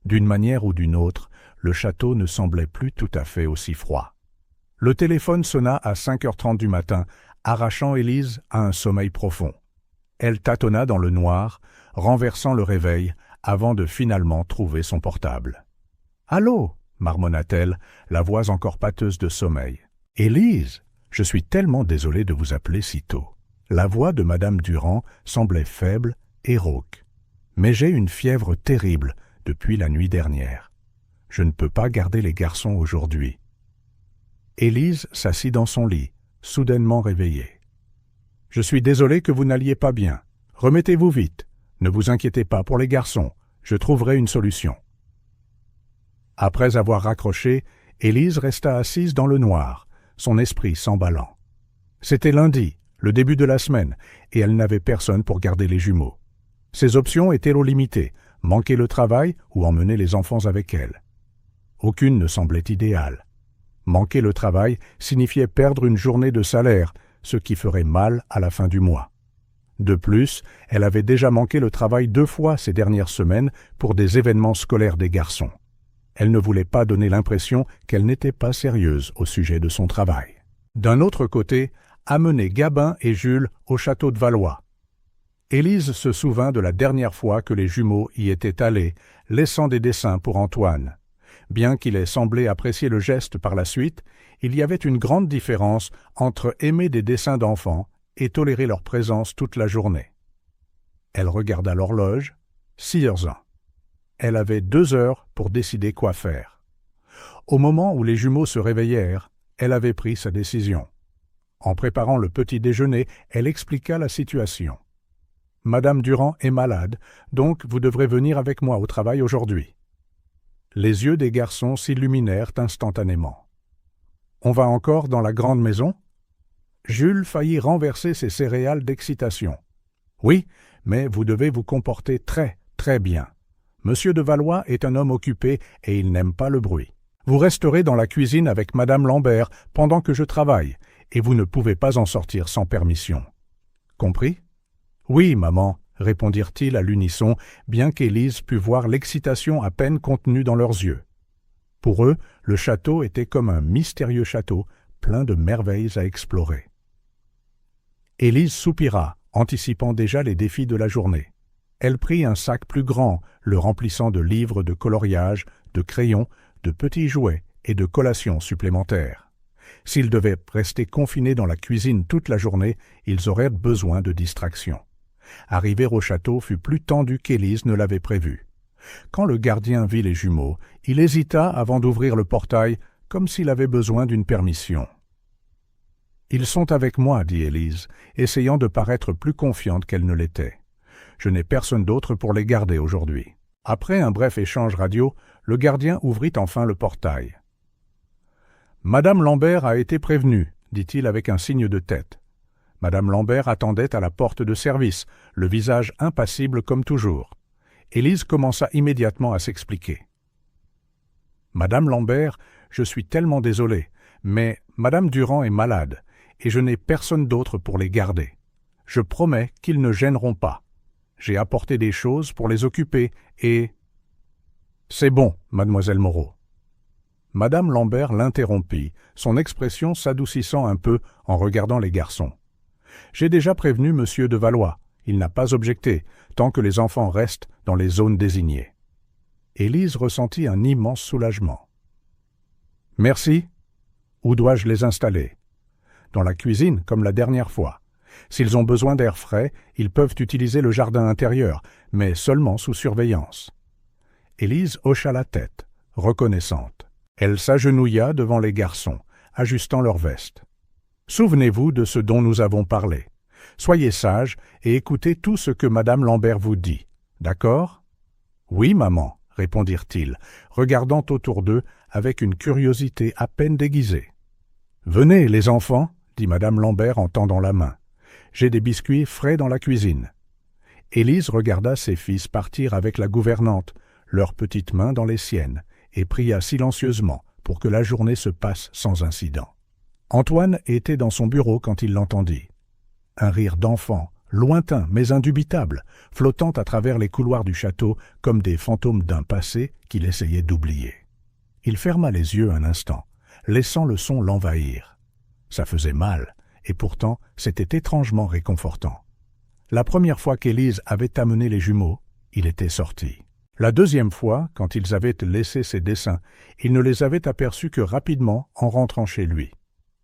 D'une manière ou d'une autre, le château ne semblait plus tout à fait aussi froid. Le téléphone sonna à 5h30 du matin, arrachant Élise à un sommeil profond. Elle tâtonna dans le noir, renversant le réveil, avant de finalement trouver son portable. « Allô » marmonna-t-elle, la voix encore pâteuse de sommeil. « Élise, je suis tellement désolé de vous appeler si tôt. » La voix de Madame Durand semblait faible et rauque. « Mais j'ai une fièvre terrible depuis la nuit dernière. Je ne peux pas garder les garçons aujourd'hui. » Élise s'assit dans son lit, soudainement réveillée. « Je suis désolé que vous n'alliez pas bien. Remettez-vous vite. Ne vous inquiétez pas pour les garçons. Je trouverai une solution. » Après avoir raccroché, Élise resta assise dans le noir, son esprit s'emballant. C'était lundi, le début de la semaine, et elle n'avait personne pour garder les jumeaux. Ses options étaient limitées, manquer le travail ou emmener les enfants avec elle. Aucune ne semblait idéale. Manquer le travail signifiait perdre une journée de salaire, ce qui ferait mal à la fin du mois. De plus, elle avait déjà manqué le travail 2 fois ces dernières semaines pour des événements scolaires des garçons. Elle ne voulait pas donner l'impression qu'elle n'était pas sérieuse au sujet de son travail. D'un autre côté, amener Gabin et Jules au château de Valois. Élise se souvint de la dernière fois que les jumeaux y étaient allés, laissant des dessins pour Antoine. Bien qu'il ait semblé apprécier le geste par la suite, il y avait une grande différence entre aimer des dessins d'enfants et tolérer leur présence toute la journée. Elle regarda l'horloge, 6h01. Elle avait 2 heures pour décider quoi faire. Au moment où les jumeaux se réveillèrent, elle avait pris sa décision. En préparant le petit déjeuner, elle expliqua la situation. « Madame Durand est malade, donc vous devrez venir avec moi au travail aujourd'hui. » Les yeux des garçons s'illuminèrent instantanément. « On va encore dans la grande maison ?» Jules faillit renverser ses céréales d'excitation. « Oui, mais vous devez vous comporter très, très bien. Monsieur de Valois est un homme occupé et il n'aime pas le bruit. Vous resterez dans la cuisine avec Madame Lambert pendant que je travaille, et vous ne pouvez pas en sortir sans permission. Compris ? » « Oui, maman, » répondirent-ils à l'unisson, bien qu'Élise pût voir l'excitation à peine contenue dans leurs yeux. Pour eux, le château était comme un mystérieux château, plein de merveilles à explorer. Élise soupira, anticipant déjà les défis de la journée. Elle prit un sac plus grand, le remplissant de livres de coloriage, de crayons, de petits jouets et de collations supplémentaires. S'ils devaient rester confinés dans la cuisine toute la journée, ils auraient besoin de distraction. Arriver au château fut plus tendu qu'Élise ne l'avait prévu. Quand le gardien vit les jumeaux, il hésita avant d'ouvrir le portail, comme s'il avait besoin d'une permission. « Ils sont avec moi, » dit Élise, essayant de paraître plus confiante qu'elle ne l'était. « Je n'ai personne d'autre pour les garder aujourd'hui. » Après un bref échange radio, le gardien ouvrit enfin le portail. « Madame Lambert a été prévenue, » dit-il avec un signe de tête. Madame Lambert attendait à la porte de service, le visage impassible comme toujours. Élise commença immédiatement à s'expliquer. « Madame Lambert, je suis tellement désolé, mais Madame Durand est malade, et je n'ai personne d'autre pour les garder. Je promets qu'ils ne gêneront pas. J'ai apporté des choses pour les occuper, et... » « C'est bon, mademoiselle Moreau. » Madame Lambert l'interrompit, son expression s'adoucissant un peu en regardant les garçons. « J'ai déjà prévenu monsieur de Valois. Il n'a pas objecté, tant que les enfants restent dans les zones désignées. » Élise ressentit un immense soulagement. « Merci. Où dois-je les installer ? » « Dans la cuisine, comme la dernière fois. S'ils ont besoin d'air frais, ils peuvent utiliser le jardin intérieur, mais seulement sous surveillance. » Élise hocha la tête, reconnaissante. Elle s'agenouilla devant les garçons, ajustant leur veste. « Souvenez-vous de ce dont nous avons parlé. Soyez sages et écoutez tout ce que Madame Lambert vous dit. D'accord ? »« Oui, maman, » répondirent-ils, regardant autour d'eux avec une curiosité à peine déguisée. « Venez, les enfants, » dit Madame Lambert en tendant la main. « J'ai des biscuits frais dans la cuisine. » Élise regarda ses fils partir avec la gouvernante, leurs petites mains dans les siennes, et pria silencieusement pour que la journée se passe sans incident. Antoine était dans son bureau quand il l'entendit. Un rire d'enfant, lointain mais indubitable, flottant à travers les couloirs du château comme des fantômes d'un passé qu'il essayait d'oublier. Il ferma les yeux un instant, laissant le son l'envahir. Ça faisait mal, et pourtant c'était étrangement réconfortant. La première fois qu'Élise avait amené les jumeaux, il était sorti. La deuxième fois, quand ils avaient laissé ses dessins, il ne les avait aperçus que rapidement en rentrant chez lui.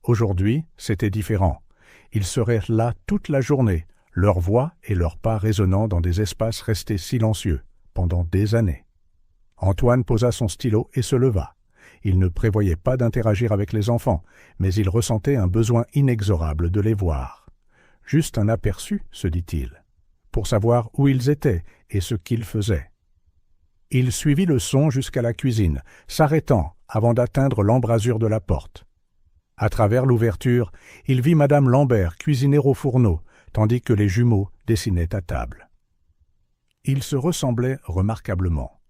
Aujourd'hui, c'était différent. Ils seraient là toute la journée, leurs voix et leurs pas résonnant dans des espaces restés silencieux, pendant des années. Antoine posa son stylo et se leva. Il ne prévoyait pas d'interagir avec les enfants, mais il ressentait un besoin inexorable de les voir. Juste un aperçu, se dit-il, pour savoir où ils étaient et ce qu'ils faisaient. Il suivit le son jusqu'à la cuisine, s'arrêtant avant d'atteindre l'embrasure de la porte. À travers l'ouverture, il vit Madame Lambert cuisiner au fourneau, tandis que les jumeaux dessinaient à table. Ils se ressemblaient remarquablement.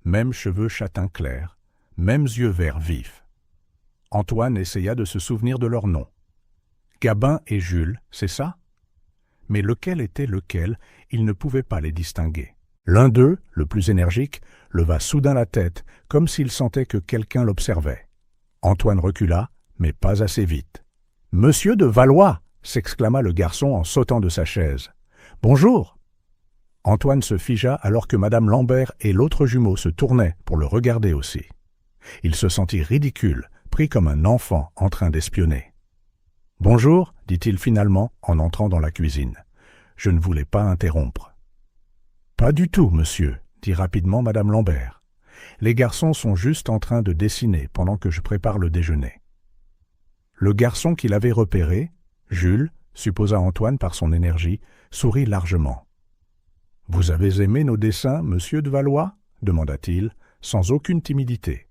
Mêmes cheveux châtain clair, mêmes yeux vert vifs. Antoine essaya de se souvenir de leurs noms. Gabin et Jules, c'est ça? Mais lequel était lequel, il ne pouvait pas les distinguer. L'un d'eux, le plus énergique, leva soudain la tête, comme s'il sentait que quelqu'un l'observait. Antoine recula, mais pas assez vite. « Monsieur de Valois !» s'exclama le garçon en sautant de sa chaise. « Bonjour !» Antoine se figea alors que Madame Lambert et l'autre jumeau se tournaient pour le regarder aussi. Il se sentit ridicule, pris comme un enfant en train d'espionner. « Bonjour !» dit-il finalement en entrant dans la cuisine. « Je ne voulais pas interrompre. »« Pas du tout, monsieur !» dit rapidement Madame Lambert. « Les garçons sont juste en train de dessiner pendant que je prépare le déjeuner. » Le garçon qu'il avait repéré, Jules, supposa Antoine par son énergie, sourit largement. « Vous avez aimé nos dessins, monsieur de Valois ?» demanda-t-il, sans aucune timidité.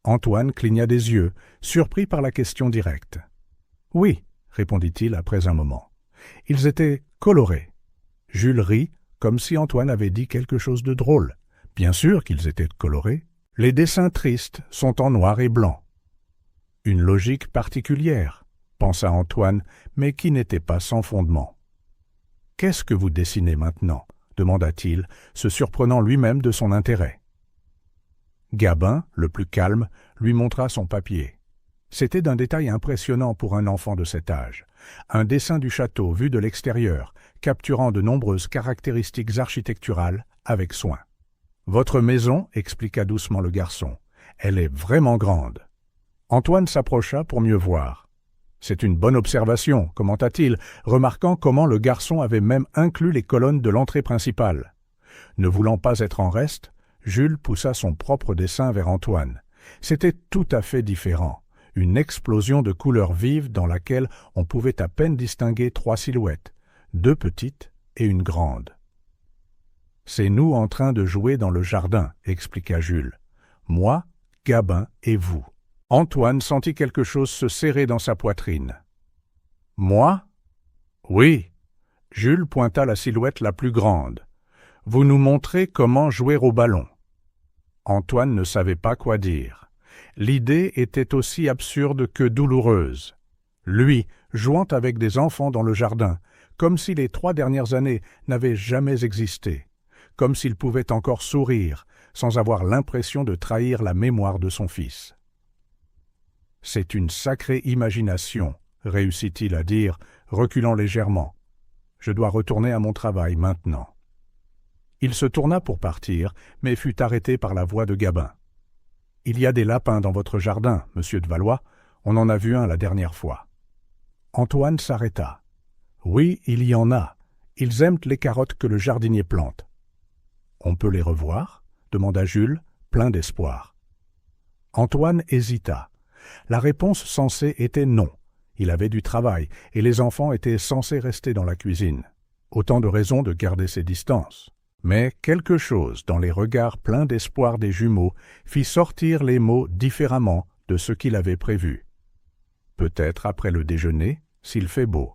Antoine cligna des yeux, surpris par la question directe. « Oui, » répondit-il après un moment. « Ils étaient colorés. » Jules rit, comme si Antoine avait dit quelque chose de drôle. Bien sûr qu'ils étaient colorés. Les dessins tristes sont en noir et blanc. Une logique particulière, pensa Antoine, mais qui n'était pas sans fondement. « Qu'est-ce que vous dessinez maintenant ?» demanda-t-il, se surprenant lui-même de son intérêt. Gabin, le plus calme, lui montra son papier. C'était d'un détail impressionnant pour un enfant de cet âge. Un dessin du château vu de l'extérieur, capturant de nombreuses caractéristiques architecturales avec soin. « Votre maison, expliqua doucement le garçon, elle est vraiment grande. » Antoine s'approcha pour mieux voir. « C'est une bonne observation, » commenta-t-il, remarquant comment le garçon avait même inclus les colonnes de l'entrée principale. Ne voulant pas être en reste, Jules poussa son propre dessin vers Antoine. C'était tout à fait différent, une explosion de couleurs vives dans laquelle on pouvait à peine distinguer 3 silhouettes, 2 petites et une grande. « C'est nous en train de jouer dans le jardin, » expliqua Jules. « Moi, Gabin et vous. » Antoine sentit quelque chose se serrer dans sa poitrine. « Moi ? » ?»« Oui. » Jules pointa la silhouette la plus grande. « Vous nous montrez comment jouer au ballon. » Antoine ne savait pas quoi dire. L'idée était aussi absurde que douloureuse. Lui, jouant avec des enfants dans le jardin, comme si les 3 dernières années n'avaient jamais existé, comme s'il pouvait encore sourire, sans avoir l'impression de trahir la mémoire de son fils. « C'est une sacrée imagination, » réussit-il à dire, reculant légèrement. « Je dois retourner à mon travail maintenant. » Il se tourna pour partir, mais fut arrêté par la voix de Gabin. « Il y a des lapins dans votre jardin, monsieur de Valois. On en a vu un la dernière fois. » Antoine s'arrêta. « Oui, il y en a. Ils aiment les carottes que le jardinier plante. On peut les revoir? Demanda Jules, plein d'espoir. Antoine hésita. La réponse censée était non. Il avait du travail, et les enfants étaient censés rester dans la cuisine. Autant de raisons de garder ses distances. Mais quelque chose dans les regards pleins d'espoir des jumeaux fit sortir les mots différemment de ce qu'il avait prévu. Peut-être après le déjeuner, s'il fait beau.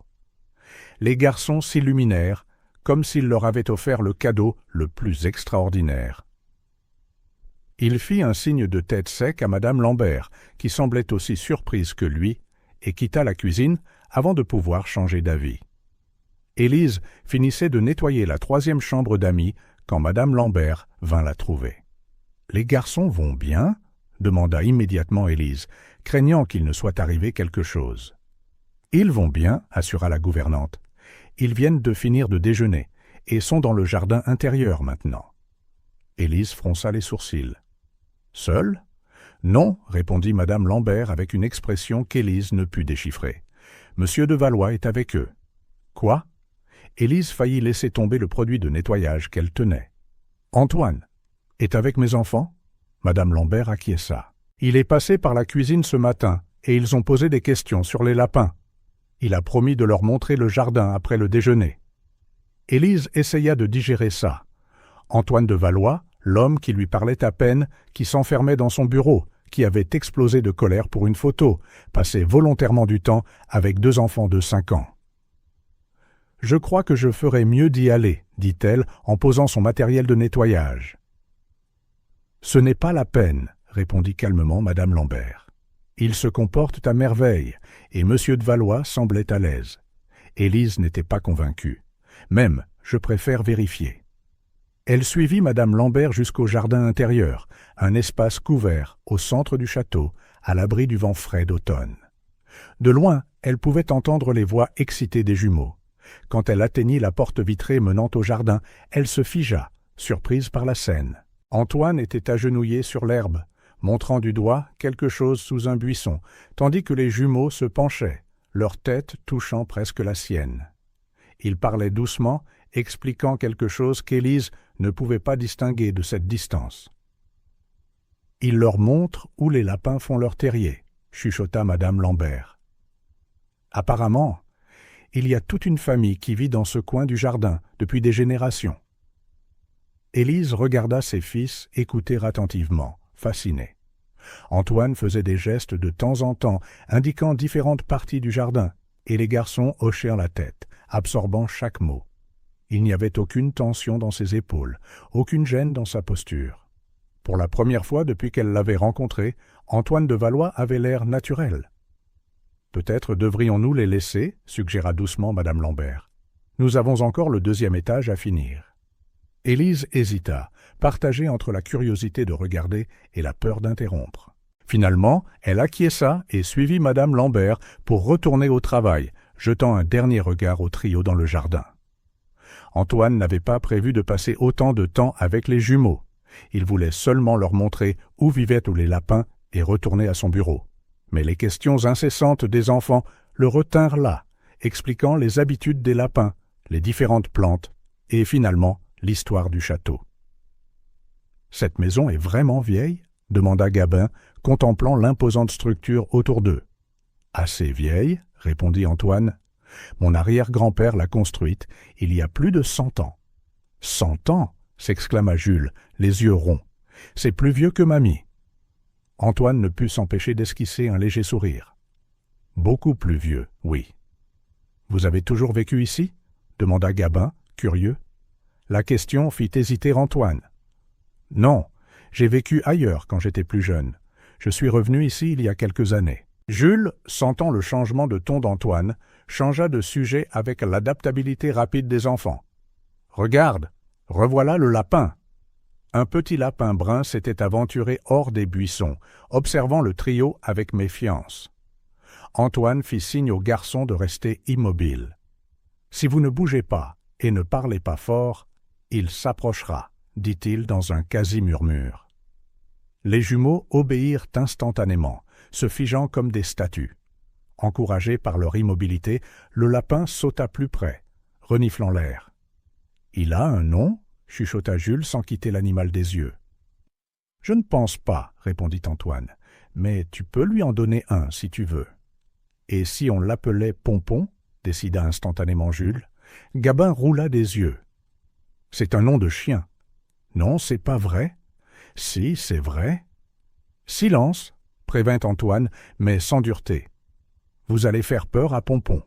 Les garçons s'illuminèrent, comme s'il leur avait offert le cadeau le plus extraordinaire. Il fit un signe de tête sec à madame Lambert, qui semblait aussi surprise que lui, et quitta la cuisine avant de pouvoir changer d'avis. Élise finissait de nettoyer la 3e chambre d'amis quand madame Lambert vint la trouver. « Les garçons vont bien ?» demanda immédiatement Élise, craignant qu'il ne soit arrivé quelque chose. « Ils vont bien » assura la gouvernante. « Ils viennent de finir de déjeuner et sont dans le jardin intérieur maintenant. » Élise fronça les sourcils. « Seul ?»« Non, » répondit madame Lambert avec une expression qu'Élise ne put déchiffrer. « Monsieur de Valois est avec eux. »« Quoi ?» Élise faillit laisser tomber le produit de nettoyage qu'elle tenait. « Antoine est avec mes enfants ?» Madame Lambert acquiesça. « Il est passé par la cuisine ce matin et ils ont posé des questions sur les lapins. Il a promis de leur montrer le jardin après le déjeuner. » Élise essaya de digérer ça. Antoine de Valois, l'homme qui lui parlait à peine, qui s'enfermait dans son bureau, qui avait explosé de colère pour une photo, passait volontairement du temps avec 2 enfants de 5 ans. « Je crois que je ferais mieux d'y aller, » dit-elle en posant son matériel de nettoyage. « Ce n'est pas la peine, » répondit calmement madame Lambert. « Ils se comportent à merveille, et monsieur de Valois semblait à l'aise. » Élise n'était pas convaincue. « Même, je préfère vérifier. » Elle suivit madame Lambert jusqu'au jardin intérieur, un espace couvert, au centre du château, à l'abri du vent frais d'automne. De loin, elle pouvait entendre les voix excitées des jumeaux. Quand elle atteignit la porte vitrée menant au jardin, elle se figea, surprise par la scène. Antoine était agenouillé sur l'herbe, montrant du doigt quelque chose sous un buisson, tandis que les jumeaux se penchaient, leur tête touchant presque la sienne. Il parlait doucement, expliquant quelque chose qu'Élise ne pouvait pas distinguer de cette distance. « Il leur montre où les lapins font leur terrier, » chuchota madame Lambert. « Apparemment, il y a toute une famille qui vit dans ce coin du jardin depuis des générations. » Élise regarda ses fils écouter attentivement, fascinée. Antoine faisait des gestes de temps en temps, indiquant différentes parties du jardin, et les garçons hochèrent la tête, absorbant chaque mot. Il n'y avait aucune tension dans ses épaules, aucune gêne dans sa posture. Pour la première fois depuis qu'elle l'avait rencontré, Antoine de Valois avait l'air naturel. « Peut-être devrions-nous les laisser » suggéra doucement madame Lambert. « Nous avons encore le 2e étage à finir. » Élise hésita, partagée entre la curiosité de regarder et la peur d'interrompre. Finalement, elle acquiesça et suivit madame Lambert pour retourner au travail, jetant un dernier regard au trio dans le jardin. Antoine n'avait pas prévu de passer autant de temps avec les jumeaux. Il voulait seulement leur montrer où vivaient tous les lapins et retourner à son bureau. Mais les questions incessantes des enfants le retinrent là, expliquant les habitudes des lapins, les différentes plantes et finalement l'histoire du château. « Cette maison est vraiment vieille ?» demanda Gabin, contemplant l'imposante structure autour d'eux. « Assez vieille, » répondit Antoine. « Mon arrière-grand-père l'a construite il y a plus de 100 ans. »« 100 ans !» s'exclama Jules, les yeux ronds. « C'est plus vieux que mamie. » Antoine ne put s'empêcher d'esquisser un léger sourire. « Beaucoup plus vieux, oui. »« Vous avez toujours vécu ici ?» demanda Gabin, curieux. La question fit hésiter Antoine. « Non, j'ai vécu ailleurs quand j'étais plus jeune. Je suis revenu ici il y a quelques années. » Jules, sentant le changement de ton d'Antoine, changea de sujet avec l'adaptabilité rapide des enfants. « Regarde, revoilà le lapin !» Un petit lapin brun s'était aventuré hors des buissons, observant le trio avec méfiance. Antoine fit signe aux garçons de rester immobiles. « Si vous ne bougez pas et ne parlez pas fort, il s'approchera, » dit-il dans un quasi-murmure. Les jumeaux obéirent instantanément, se figeant comme des statues. Encouragé par leur immobilité, le lapin sauta plus près, reniflant l'air. « Il a un nom » chuchota Jules sans quitter l'animal des yeux. « Je ne pense pas, » répondit Antoine, « mais tu peux lui en donner un si tu veux. » « Et si on l'appelait Pompon » décida instantanément Jules. Gabin roula des yeux. « C'est un nom de chien. »« Non, c'est pas vrai. »« Si, c'est vrai. »« Silence !» prévint Antoine, mais sans dureté. « Vous allez faire peur à Pompon. »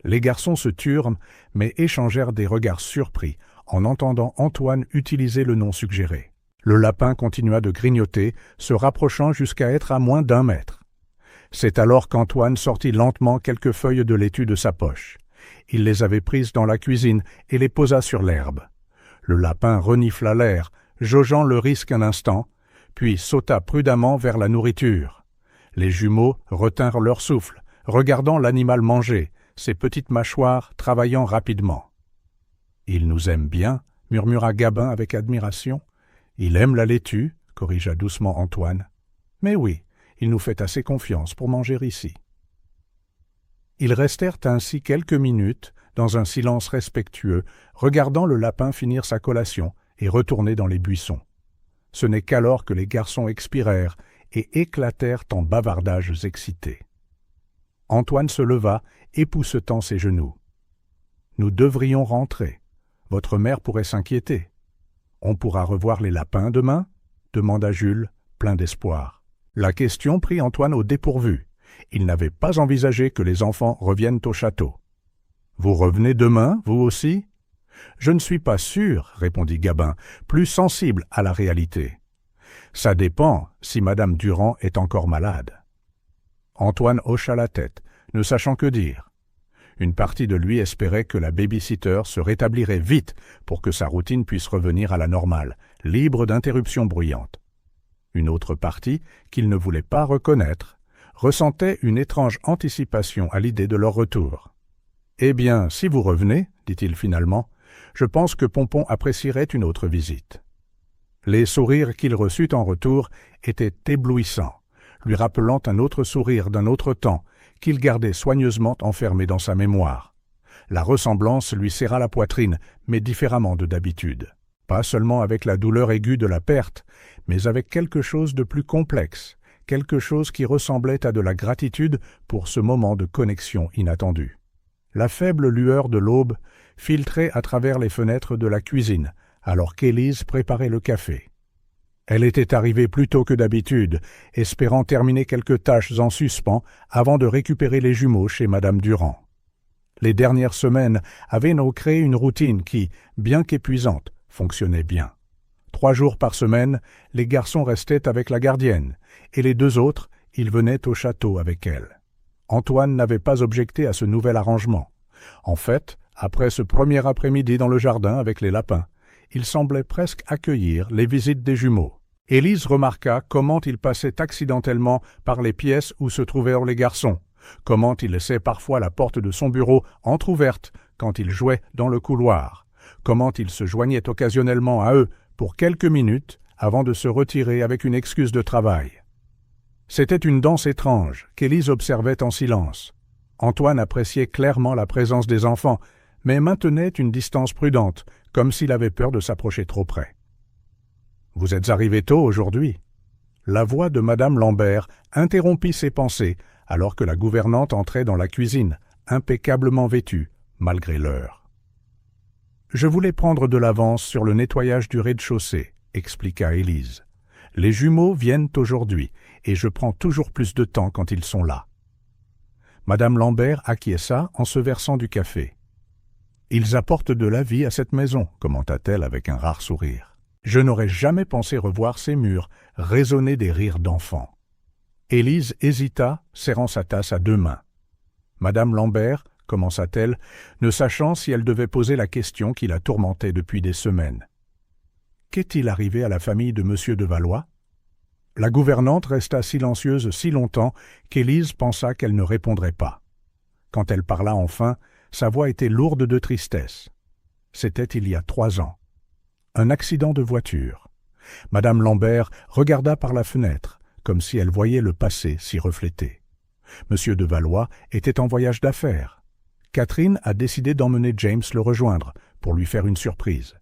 Les garçons se turent, mais échangèrent des regards surpris en entendant Antoine utiliser le nom suggéré. Le lapin continua de grignoter, se rapprochant jusqu'à être à moins d'1 mètre. C'est alors qu'Antoine sortit lentement quelques feuilles de laitue de sa poche. Il les avait prises dans la cuisine et les posa sur l'herbe. Le lapin renifla l'air, jaugeant le risque un instant, puis sauta prudemment vers la nourriture. Les jumeaux retinrent leur souffle, regardant l'animal manger, ses petites mâchoires travaillant rapidement. « Il nous aime bien, » murmura Gabin avec admiration. « Il aime la laitue, » corrigea doucement Antoine. « Mais oui, il nous fait assez confiance pour manger ici. » Ils restèrent ainsi quelques minutes, dans un silence respectueux, regardant le lapin finir sa collation et retourner dans les buissons. Ce n'est qu'alors que les garçons expirèrent et éclatèrent en bavardages excités. Antoine se leva, époussetant ses genoux. « Nous devrions rentrer. Votre mère pourrait s'inquiéter. »« On pourra revoir les lapins demain ?» demanda Jules, plein d'espoir. La question prit Antoine au dépourvu. Il n'avait pas envisagé que les enfants reviennent au château. « Vous revenez demain, vous aussi ?»« Je ne suis pas sûr, » répondit Gabin, plus sensible à la réalité. « Ça dépend si Madame Durand est encore malade. » Antoine hocha la tête, ne sachant que dire. Une partie de lui espérait que la baby-sitter se rétablirait vite pour que sa routine puisse revenir à la normale, libre d'interruptions bruyantes. Une autre partie, qu'il ne voulait pas reconnaître, ressentait une étrange anticipation à l'idée de leur retour. « Eh bien, si vous revenez, dit-il finalement, je pense que Pompon apprécierait une autre visite. » Les sourires qu'il reçut en retour étaient éblouissants, lui rappelant un autre sourire d'un autre temps qu'il gardait soigneusement enfermé dans sa mémoire. La ressemblance lui serra la poitrine, mais différemment de d'habitude. Pas seulement avec la douleur aiguë de la perte, mais avec quelque chose de plus complexe, quelque chose qui ressemblait à de la gratitude pour ce moment de connexion inattendue. La faible lueur de l'aube filtrait à travers les fenêtres de la cuisine, alors qu'Élise préparait le café. Elle était arrivée plus tôt que d'habitude, espérant terminer quelques tâches en suspens avant de récupérer les jumeaux chez Madame Durand. Les dernières semaines avaient créé une routine qui, bien qu'épuisante, fonctionnait bien. 3 jours par semaine, les garçons restaient avec la gardienne, et les 2 autres, ils venaient au château avec elle. Antoine n'avait pas objecté à ce nouvel arrangement. En fait, après ce premier après-midi dans le jardin avec les lapins, il semblait presque accueillir les visites des jumeaux. Élise remarqua comment il passait accidentellement par les pièces où se trouvaient les garçons, comment il laissait parfois la porte de son bureau entr'ouverte quand il jouait dans le couloir, comment il se joignait occasionnellement à eux pour quelques minutes avant de se retirer avec une excuse de travail. C'était une danse étrange qu'Élise observait en silence. Antoine appréciait clairement la présence des enfants, mais maintenait une distance prudente, comme s'il avait peur de s'approcher trop près. « Vous êtes arrivé tôt aujourd'hui ?» La voix de Madame Lambert interrompit ses pensées alors que la gouvernante entrait dans la cuisine, impeccablement vêtue, malgré l'heure. « Je voulais prendre de l'avance sur le nettoyage du rez-de-chaussée, » expliqua Élise. « Les jumeaux viennent aujourd'hui, et je prends toujours plus de temps quand ils sont là. » Madame Lambert acquiesça en se versant du café. « Ils apportent de la vie à cette maison, » commenta-t-elle avec un rare sourire. Je n'aurais jamais pensé revoir ces murs résonner des rires d'enfants. Élise hésita, serrant sa tasse à 2 mains. Madame Lambert, commença-t-elle, ne sachant si elle devait poser la question qui la tourmentait depuis des semaines. Qu'est-il arrivé à la famille de M. de Valois? La gouvernante resta silencieuse si longtemps qu'Élise pensa qu'elle ne répondrait pas. Quand elle parla enfin, sa voix était lourde de tristesse. C'était il y a 3 ans. Un accident de voiture. Madame Lambert regarda par la fenêtre, comme si elle voyait le passé s'y refléter. Monsieur de Valois était en voyage d'affaires. Catherine a décidé d'emmener James le rejoindre pour lui faire une surprise.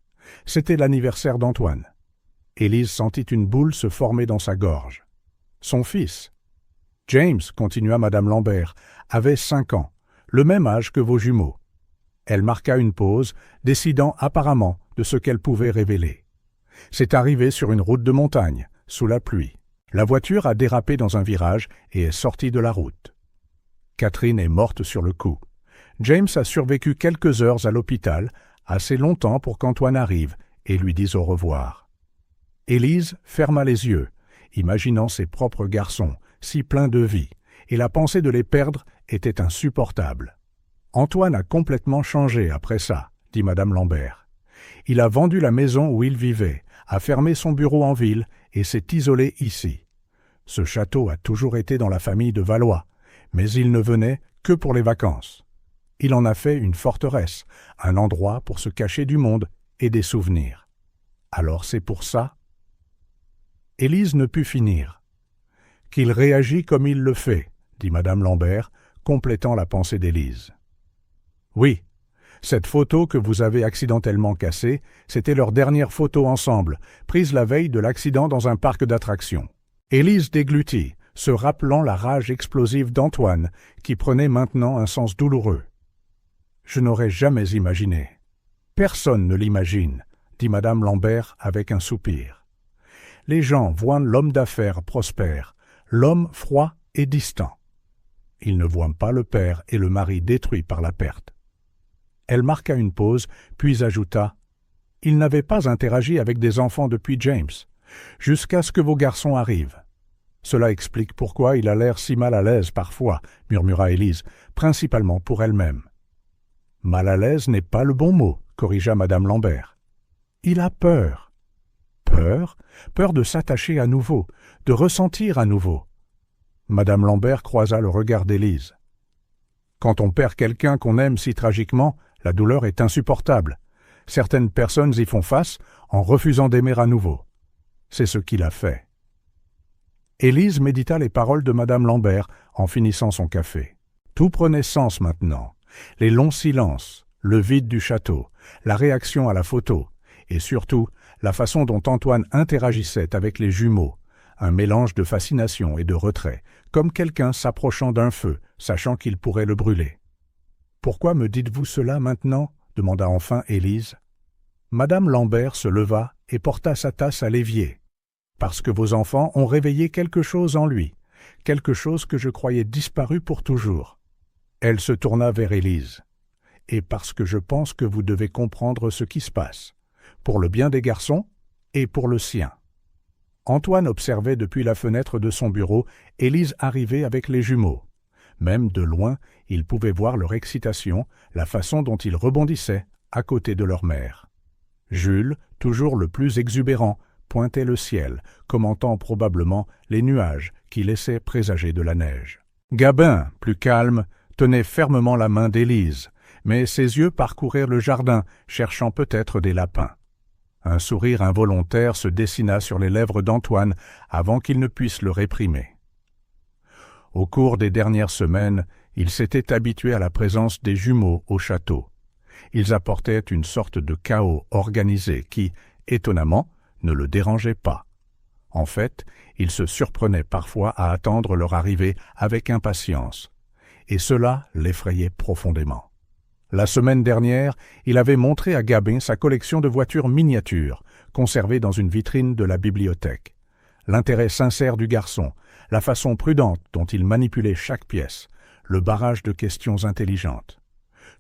C'était l'anniversaire d'Antoine. Élise sentit une boule se former dans sa gorge. Son fils. James, continua madame Lambert, avait 5 ans, le même âge que vos jumeaux. Elle marqua une pause, décidant apparemment de ce qu'elle pouvait révéler. C'est arrivé sur une route de montagne, sous la pluie. La voiture a dérapé dans un virage et est sortie de la route. Catherine est morte sur le coup. James a survécu quelques heures à l'hôpital, assez longtemps pour qu'Antoine arrive et lui dise au revoir. Élise ferma les yeux, imaginant ses propres garçons, si pleins de vie, et la pensée de les perdre était insupportable. Antoine a complètement changé après ça, dit madame Lambert. Il a vendu la maison où il vivait, a fermé son bureau en ville et s'est isolé ici. Ce château a toujours été dans la famille de Valois, mais il ne venait que pour les vacances. Il en a fait une forteresse, un endroit pour se cacher du monde et des souvenirs. Alors c'est pour ça ? Élise ne put finir. Qu'il réagit comme il le fait, dit madame Lambert, complétant la pensée d'Élise. Oui, cette photo que vous avez accidentellement cassée, c'était leur dernière photo ensemble, prise la veille de l'accident dans un parc d'attractions. Élise déglutit, se rappelant la rage explosive d'Antoine, qui prenait maintenant un sens douloureux. Je n'aurais jamais imaginé. Personne ne l'imagine, dit madame Lambert avec un soupir. Les gens voient l'homme d'affaires prospère, l'homme froid et distant. Ils ne voient pas le père et le mari détruits par la perte. Elle marqua une pause, puis ajouta « Il n'avait pas interagi avec des enfants depuis James, jusqu'à ce que vos garçons arrivent. Cela explique pourquoi il a l'air si mal à l'aise parfois, murmura Élise, principalement pour elle-même. Mal à l'aise n'est pas le bon mot, corrigea madame Lambert. Il a peur. Peur ? Peur de s'attacher à nouveau, de ressentir à nouveau. Madame Lambert croisa le regard d'Élise. Quand on perd quelqu'un qu'on aime si tragiquement, la douleur est insupportable. Certaines personnes y font face en refusant d'aimer à nouveau. C'est ce qu'il a fait. Élise médita les paroles de madame Lambert en finissant son café. Tout prenait sens maintenant. Les longs silences, le vide du château, la réaction à la photo, et surtout la façon dont Antoine interagissait avec les jumeaux, un mélange de fascination et de retrait, comme quelqu'un s'approchant d'un feu, sachant qu'il pourrait le brûler. « Pourquoi me dites-vous cela maintenant » demanda enfin Élise. Madame Lambert se leva et porta sa tasse à l'évier. « Parce que vos enfants ont réveillé quelque chose en lui, quelque chose que je croyais disparu pour toujours. » Elle se tourna vers Élise. « Et parce que je pense que vous devez comprendre ce qui se passe, pour le bien des garçons et pour le sien. » Antoine observait depuis la fenêtre de son bureau Élise arriver avec les jumeaux. Même de loin, il pouvait voir leur excitation, la façon dont ils rebondissaient à côté de leur mère. Jules, toujours le plus exubérant, pointait le ciel, commentant probablement les nuages qui laissaient présager de la neige. Gabin, plus calme, tenait fermement la main d'Élise, mais ses yeux parcoururent le jardin, cherchant peut-être des lapins. Un sourire involontaire se dessina sur les lèvres d'Antoine avant qu'il ne puisse le réprimer. Au cours des dernières semaines, il s'était habitué à la présence des jumeaux au château. Ils apportaient une sorte de chaos organisé qui, étonnamment, ne le dérangeait pas. En fait, il se surprenait parfois à attendre leur arrivée avec impatience, et cela l'effrayait profondément. La semaine dernière, il avait montré à Gabin sa collection de voitures miniatures, conservées dans une vitrine de la bibliothèque. L'intérêt sincère du garçon, la façon prudente dont il manipulait chaque pièce, le barrage de questions intelligentes.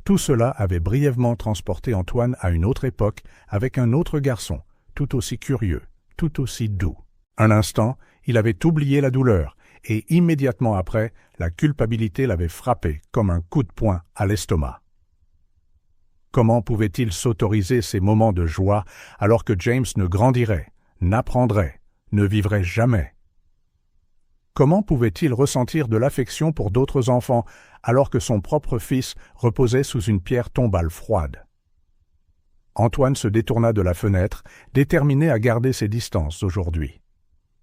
Tout cela avait brièvement transporté Antoine à une autre époque avec un autre garçon, tout aussi curieux, tout aussi doux. Un instant, il avait oublié la douleur, et immédiatement après, la culpabilité l'avait frappé comme un coup de poing à l'estomac. Comment pouvait-il s'autoriser ces moments de joie alors que James ne grandirait, n'apprendrait, ne vivrait jamais? Comment pouvait-il ressentir de l'affection pour d'autres enfants alors que son propre fils reposait sous une pierre tombale froide? Antoine se détourna de la fenêtre, déterminé à garder ses distances aujourd'hui.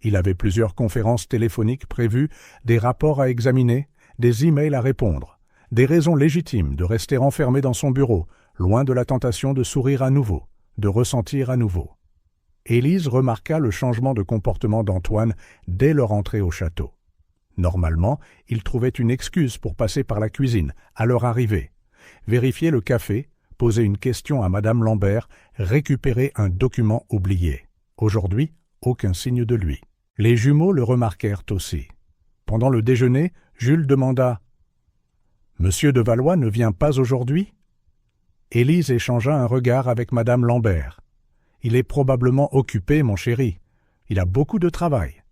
Il avait plusieurs conférences téléphoniques prévues, des rapports à examiner, des emails à répondre, des raisons légitimes de rester enfermé dans son bureau, loin de la tentation de sourire à nouveau, de ressentir à nouveau. Élise remarqua le changement de comportement d'Antoine dès leur entrée au château. Normalement, il trouvait une excuse pour passer par la cuisine, à leur arrivée, vérifier le café, poser une question à Madame Lambert, récupérer un document oublié. Aujourd'hui, aucun signe de lui. Les jumeaux le remarquèrent aussi. Pendant le déjeuner, Jules demanda « Monsieur de Valois ne vient pas aujourd'hui ?» Élise échangea un regard avec Madame Lambert. « Il est probablement occupé, mon chéri. Il a beaucoup de travail.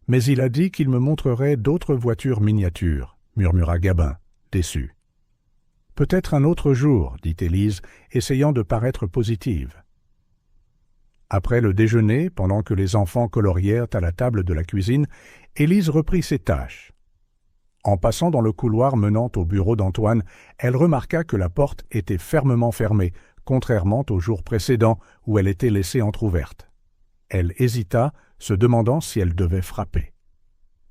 Mais il a dit qu'il me montrerait d'autres voitures miniatures, » murmura Gabin, déçu. « Peut-être un autre jour, » dit Élise, essayant de paraître positive. Après le déjeuner, pendant que les enfants colorièrent à la table de la cuisine, Élise reprit ses tâches. En passant dans le couloir menant au bureau d'Antoine, elle remarqua que la porte était fermement fermée, contrairement au jour précédent où elle était laissée entr'ouverte. Elle hésita, se demandant si elle devait frapper.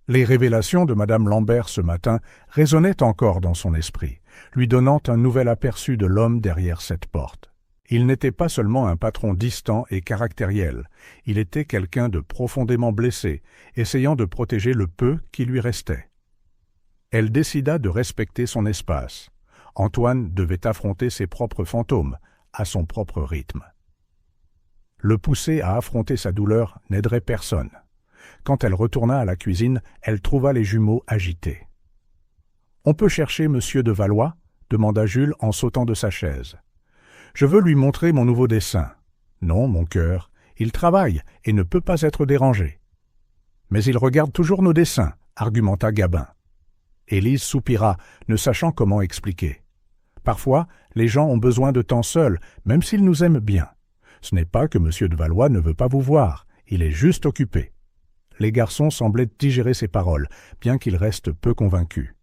Les révélations de Madame Lambert ce matin résonnaient encore dans son esprit, lui donnant un nouvel aperçu de l'homme derrière cette porte. Il n'était pas seulement un patron distant et caractériel, il était quelqu'un de profondément blessé, essayant de protéger le peu qui lui restait. Elle décida de respecter son espace. Antoine devait affronter ses propres fantômes, à son propre rythme. Le pousser à affronter sa douleur n'aiderait personne. Quand elle retourna à la cuisine, elle trouva les jumeaux agités. « On peut chercher Monsieur de Valois ?» demanda Jules en sautant de sa chaise. « Je veux lui montrer mon nouveau dessin. »« Non, mon cœur, il travaille et ne peut pas être dérangé. »« Mais il regarde toujours nos dessins, » argumenta Gabin. Élise soupira, ne sachant comment expliquer. Parfois, les gens ont besoin de temps seuls, même s'ils nous aiment bien. Ce n'est pas que Monsieur de Valois ne veut pas vous voir, il est juste occupé. Les garçons semblaient digérer ces paroles, bien qu'ils restent peu convaincus.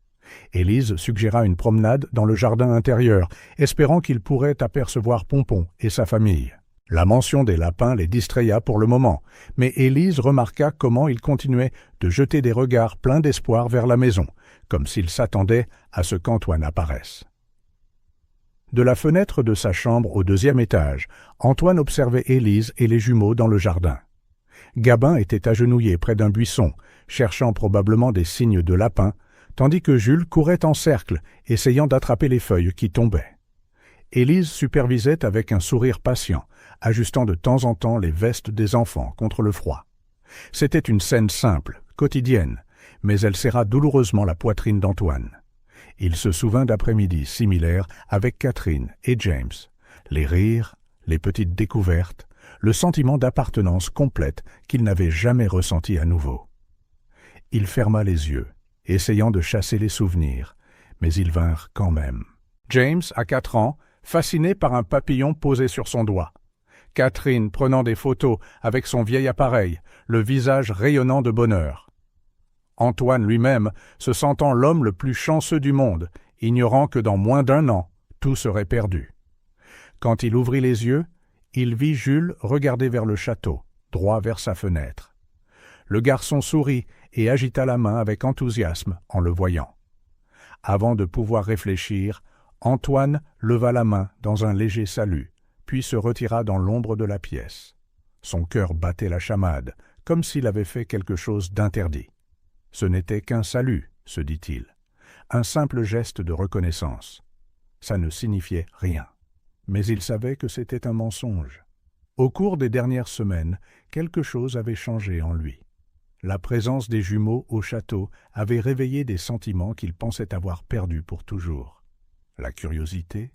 Élise suggéra une promenade dans le jardin intérieur, espérant qu'ils pourraient apercevoir Pompon et sa famille. La mention des lapins les distraya pour le moment, mais Élise remarqua comment ils continuaient de jeter des regards pleins d'espoir vers la maison, comme s'ils s'attendaient à ce qu'Antoine apparaisse. De la fenêtre de sa chambre au 2e étage, Antoine observait Élise et les jumeaux dans le jardin. Gabin était agenouillé près d'un buisson, cherchant probablement des signes de lapin, tandis que Jules courait en cercle, essayant d'attraper les feuilles qui tombaient. Élise supervisait avec un sourire patient, ajustant de temps en temps les vestes des enfants contre le froid. C'était une scène simple, quotidienne, mais elle serra douloureusement la poitrine d'Antoine. Il se souvint d'après-midi similaires avec Catherine et James, les rires, les petites découvertes, le sentiment d'appartenance complète qu'il n'avait jamais ressenti à nouveau. Il ferma les yeux, essayant de chasser les souvenirs, mais ils vinrent quand même. James, à 4 ans, fasciné par un papillon posé sur son doigt. Catherine prenant des photos avec son vieil appareil, le visage rayonnant de bonheur. Antoine lui-même se sentant l'homme le plus chanceux du monde, ignorant que dans moins d'1 an, tout serait perdu. Quand il ouvrit les yeux, il vit Jules regarder vers le château, droit vers sa fenêtre. Le garçon sourit et agita la main avec enthousiasme en le voyant. Avant de pouvoir réfléchir, Antoine leva la main dans un léger salut, puis se retira dans l'ombre de la pièce. Son cœur battait la chamade, comme s'il avait fait quelque chose d'interdit. Ce n'était qu'un salut, se dit-il, un simple geste de reconnaissance. Ça ne signifiait rien. Mais il savait que c'était un mensonge. Au cours des dernières semaines, quelque chose avait changé en lui. La présence des jumeaux au château avait réveillé des sentiments qu'il pensait avoir perdus pour toujours. La curiosité,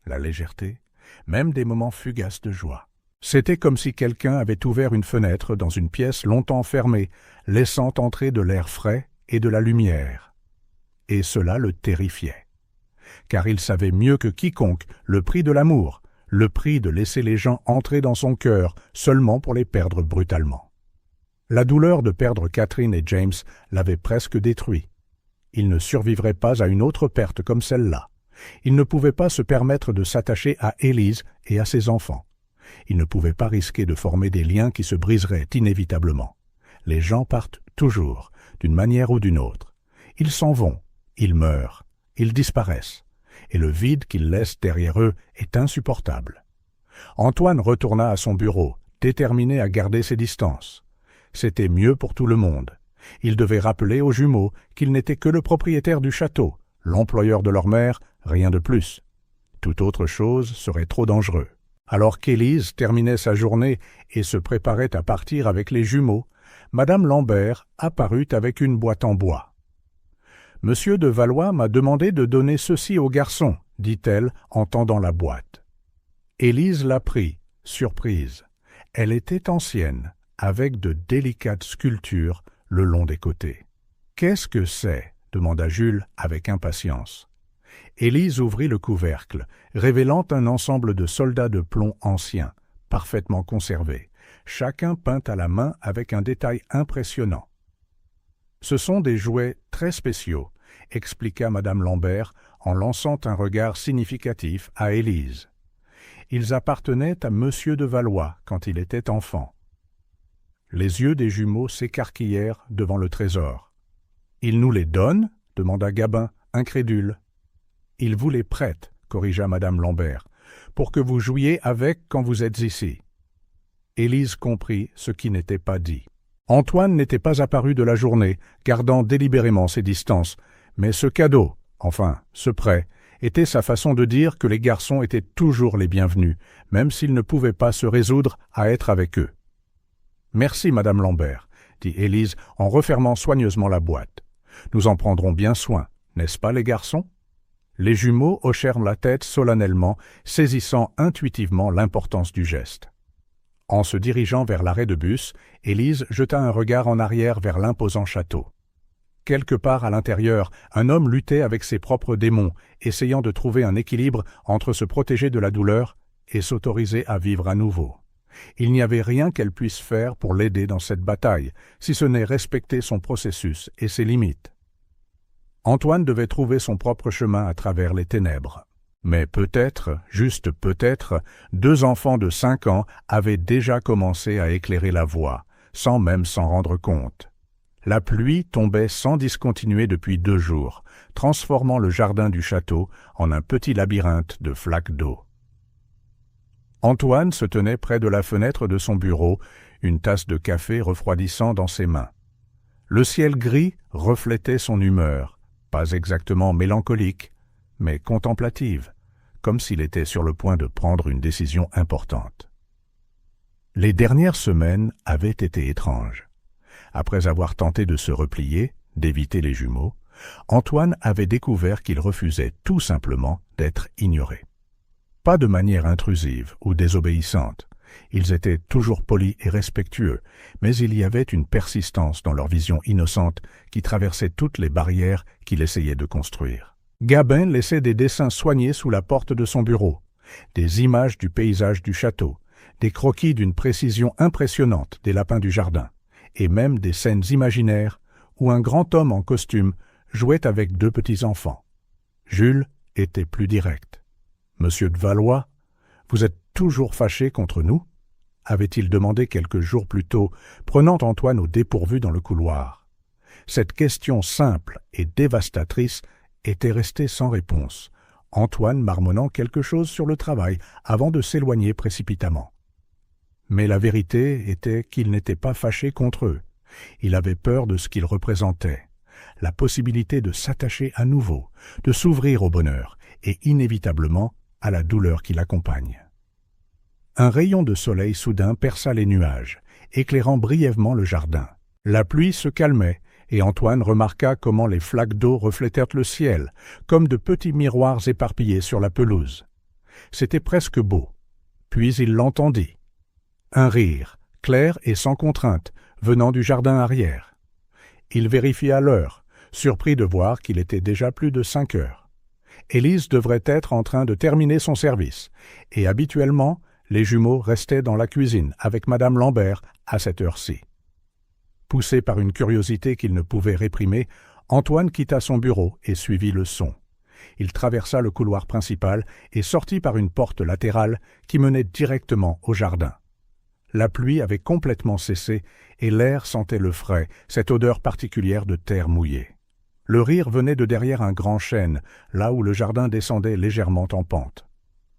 la légèreté, même des moments fugaces de joie. C'était comme si quelqu'un avait ouvert une fenêtre dans une pièce longtemps fermée, laissant entrer de l'air frais et de la lumière. Et cela le terrifiait. Car il savait mieux que quiconque le prix de l'amour, le prix de laisser les gens entrer dans son cœur seulement pour les perdre brutalement. La douleur de perdre Catherine et James l'avait presque détruit. Il ne survivrait pas à une autre perte comme celle-là. Il ne pouvait pas se permettre de s'attacher à Élise et à ses enfants. Il ne pouvait pas risquer de former des liens qui se briseraient inévitablement. Les gens partent toujours, d'une manière ou d'une autre. Ils s'en vont, Ils meurent, ils disparaissent, et le vide qu'ils laissent derrière eux est insupportable. Antoine retourna à son bureau, déterminé à garder ses distances. C'était mieux pour tout le monde. Il devait rappeler aux jumeaux qu'il n'était que le propriétaire du château, l'employeur de leur mère, rien de plus. Toute autre chose serait trop dangereux. Alors qu'Élise terminait sa journée et se préparait à partir avec les jumeaux, Madame Lambert apparut avec une boîte en bois. « Monsieur de Valois m'a demandé de donner ceci au garçon, dit-elle en tendant la boîte. Élise la prit, surprise. Elle était ancienne, avec de délicates sculptures le long des côtés. « Qu'est-ce que c'est » demanda Jules avec impatience. Élise ouvrit le couvercle, révélant un ensemble de soldats de plomb anciens, parfaitement conservés, chacun peint à la main avec un détail impressionnant. « Ce sont des jouets très spéciaux, » expliqua Madame Lambert en lançant un regard significatif à Élise. Ils appartenaient à Monsieur de Valois quand il était enfant. Les yeux des jumeaux s'écarquillèrent devant le trésor. « Il nous les donne » demanda Gabin, incrédule. « Il vous les prête » corrigea Madame Lambert, « pour que vous jouiez avec quand vous êtes ici. » Élise comprit ce qui n'était pas dit. Antoine n'était pas apparu de la journée, gardant délibérément ses distances, mais ce cadeau, enfin ce prêt, était sa façon de dire que les garçons étaient toujours les bienvenus, même s'ils ne pouvaient pas se résoudre à être avec eux. « Merci, Madame Lambert, » dit Élise en refermant soigneusement la boîte. « Nous en prendrons bien soin, n'est-ce pas les garçons ?» Les jumeaux hochèrent la tête solennellement, saisissant intuitivement l'importance du geste. En se dirigeant vers l'arrêt de bus, Élise jeta un regard en arrière vers l'imposant château. Quelque part à l'intérieur, un homme luttait avec ses propres démons, essayant de trouver un équilibre entre se protéger de la douleur et s'autoriser à vivre à nouveau. Il n'y avait rien qu'elle puisse faire pour l'aider dans cette bataille, si ce n'est respecter son processus et ses limites. Antoine devait trouver son propre chemin à travers les ténèbres. Mais peut-être, juste peut-être, 2 enfants de 5 ans avaient déjà commencé à éclairer la voie, sans même s'en rendre compte. La pluie tombait sans discontinuer depuis 2 jours, transformant le jardin du château en un petit labyrinthe de flaques d'eau. Antoine se tenait près de la fenêtre de son bureau, une tasse de café refroidissant dans ses mains. Le ciel gris reflétait son humeur, pas exactement mélancolique, mais contemplative, comme s'il était sur le point de prendre une décision importante. Les dernières semaines avaient été étranges. Après avoir tenté de se replier, d'éviter les jumeaux, Antoine avait découvert qu'il refusait tout simplement d'être ignoré. Pas de manière intrusive ou désobéissante. Ils étaient toujours polis et respectueux, mais il y avait une persistance dans leur vision innocente qui traversait toutes les barrières qu'il essayait de construire. Gabin laissait des dessins soignés sous la porte de son bureau, des images du paysage du château, des croquis d'une précision impressionnante des lapins du jardin, et même des scènes imaginaires où un grand homme en costume jouait avec 2 petits-enfants. Jules était plus direct. « Monsieur de Valois, vous êtes toujours fâché contre nous ?» avait-il demandé quelques jours plus tôt, prenant Antoine au dépourvu dans le couloir. Cette question simple et dévastatrice était restée sans réponse, Antoine marmonnant quelque chose sur le travail avant de s'éloigner précipitamment. Mais la vérité était qu'il n'était pas fâché contre eux. Il avait peur de ce qu'ils représentaient, la possibilité de s'attacher à nouveau, de s'ouvrir au bonheur et inévitablement à la douleur qui l'accompagne. Un rayon de soleil soudain perça les nuages, éclairant brièvement le jardin. La pluie se calmait et Antoine remarqua comment les flaques d'eau reflétèrent le ciel, comme de petits miroirs éparpillés sur la pelouse. C'était presque beau. Puis il l'entendit. Un rire, clair et sans contrainte, venant du jardin arrière. Il vérifia l'heure, surpris de voir qu'il était déjà plus de 5 heures. Élise devrait être en train de terminer son service, et habituellement, les jumeaux restaient dans la cuisine avec Madame Lambert à cette heure-ci. Poussé par une curiosité qu'il ne pouvait réprimer, Antoine quitta son bureau et suivit le son. Il traversa le couloir principal et sortit par une porte latérale qui menait directement au jardin. La pluie avait complètement cessé et l'air sentait le frais, cette odeur particulière de terre mouillée. Le rire venait de derrière un grand chêne, là où le jardin descendait légèrement en pente.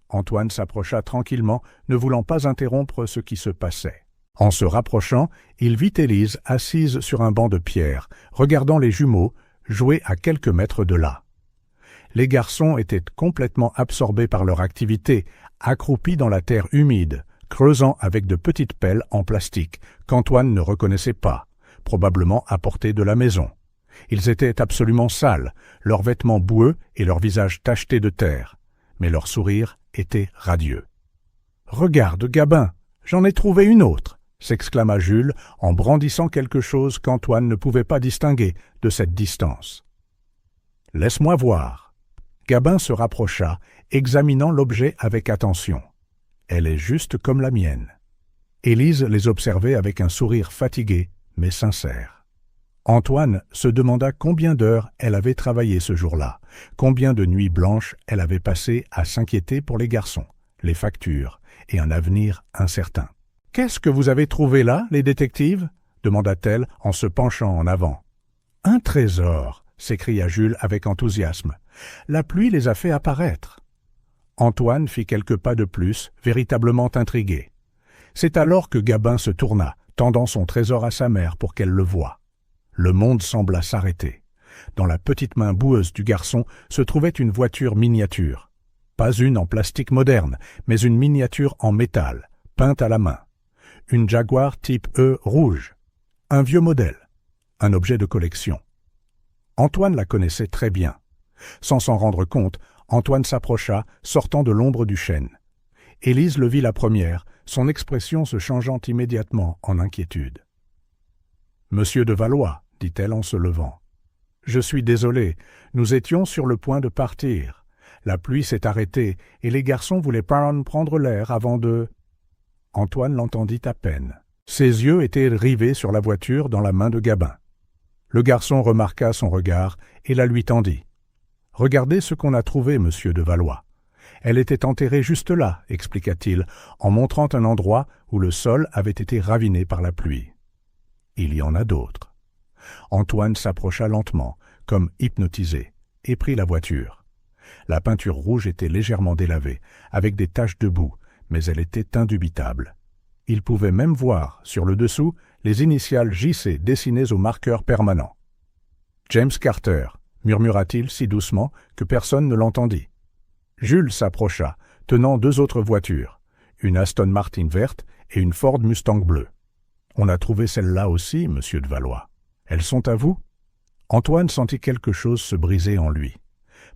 Antoine s'approcha tranquillement, ne voulant pas interrompre ce qui se passait. En se rapprochant, il vit Élise assise sur un banc de pierre, regardant les jumeaux jouer à quelques mètres de là. Les garçons étaient complètement absorbés par leur activité, accroupis dans la terre humide, creusant avec de petites pelles en plastique qu'Antoine ne reconnaissait pas, probablement apportées de la maison. Ils étaient absolument sales, leurs vêtements boueux et leurs visages tachetés de terre, mais leur sourire était radieux. « Regarde, Gabin, j'en ai trouvé une autre !» s'exclama Jules en brandissant quelque chose qu'Antoine ne pouvait pas distinguer de cette distance. « Laisse-moi voir. » Gabin se rapprocha, examinant l'objet avec attention. « Elle est juste comme la mienne. » Élise les observait avec un sourire fatigué, mais sincère. Antoine se demanda combien d'heures elle avait travaillé ce jour-là, combien de nuits blanches elle avait passé à s'inquiéter pour les garçons, les factures et un avenir incertain. « Qu'est-ce que vous avez trouvé là, les détectives ?» demanda-t-elle en se penchant en avant. « Un trésor !» s'écria Jules avec enthousiasme. « La pluie les a fait apparaître. » Antoine fit quelques pas de plus, véritablement intrigué. C'est alors que Gabin se tourna, tendant son trésor à sa mère pour qu'elle le voie. Le monde sembla s'arrêter. Dans la petite main boueuse du garçon se trouvait une voiture miniature. Pas une en plastique moderne, mais une miniature en métal, peinte à la main. Une Jaguar type E rouge. Un vieux modèle. Un objet de collection. Antoine la connaissait très bien. Sans s'en rendre compte, Antoine s'approcha, sortant de l'ombre du chêne. Élise le vit la première, son expression se changeant immédiatement en inquiétude. « Monsieur de Valois, » dit-elle en se levant. « Je suis désolé, nous étions sur le point de partir. La pluie s'est arrêtée et les garçons voulaient prendre l'air avant de... » Antoine l'entendit à peine. Ses yeux étaient rivés sur la voiture dans la main de Gabin. Le garçon remarqua son regard et la lui tendit. « Regardez ce qu'on a trouvé, monsieur de Valois. Elle était enterrée juste là, expliqua-t-il, en montrant un endroit où le sol avait été raviné par la pluie. Il y en a d'autres. » Antoine s'approcha lentement, comme hypnotisé, et prit la voiture. La peinture rouge était légèrement délavée, avec des taches de boue, mais elle était indubitable. Il pouvait même voir, sur le dessous, les initiales JC dessinées au marqueur permanent. « James Carter », murmura-t-il si doucement que personne ne l'entendit. Jules s'approcha, tenant deux autres voitures, une Aston Martin verte et une Ford Mustang bleue. « On a trouvé celle-là aussi, monsieur de Valois. Elles sont à vous ?» Antoine sentit quelque chose se briser en lui.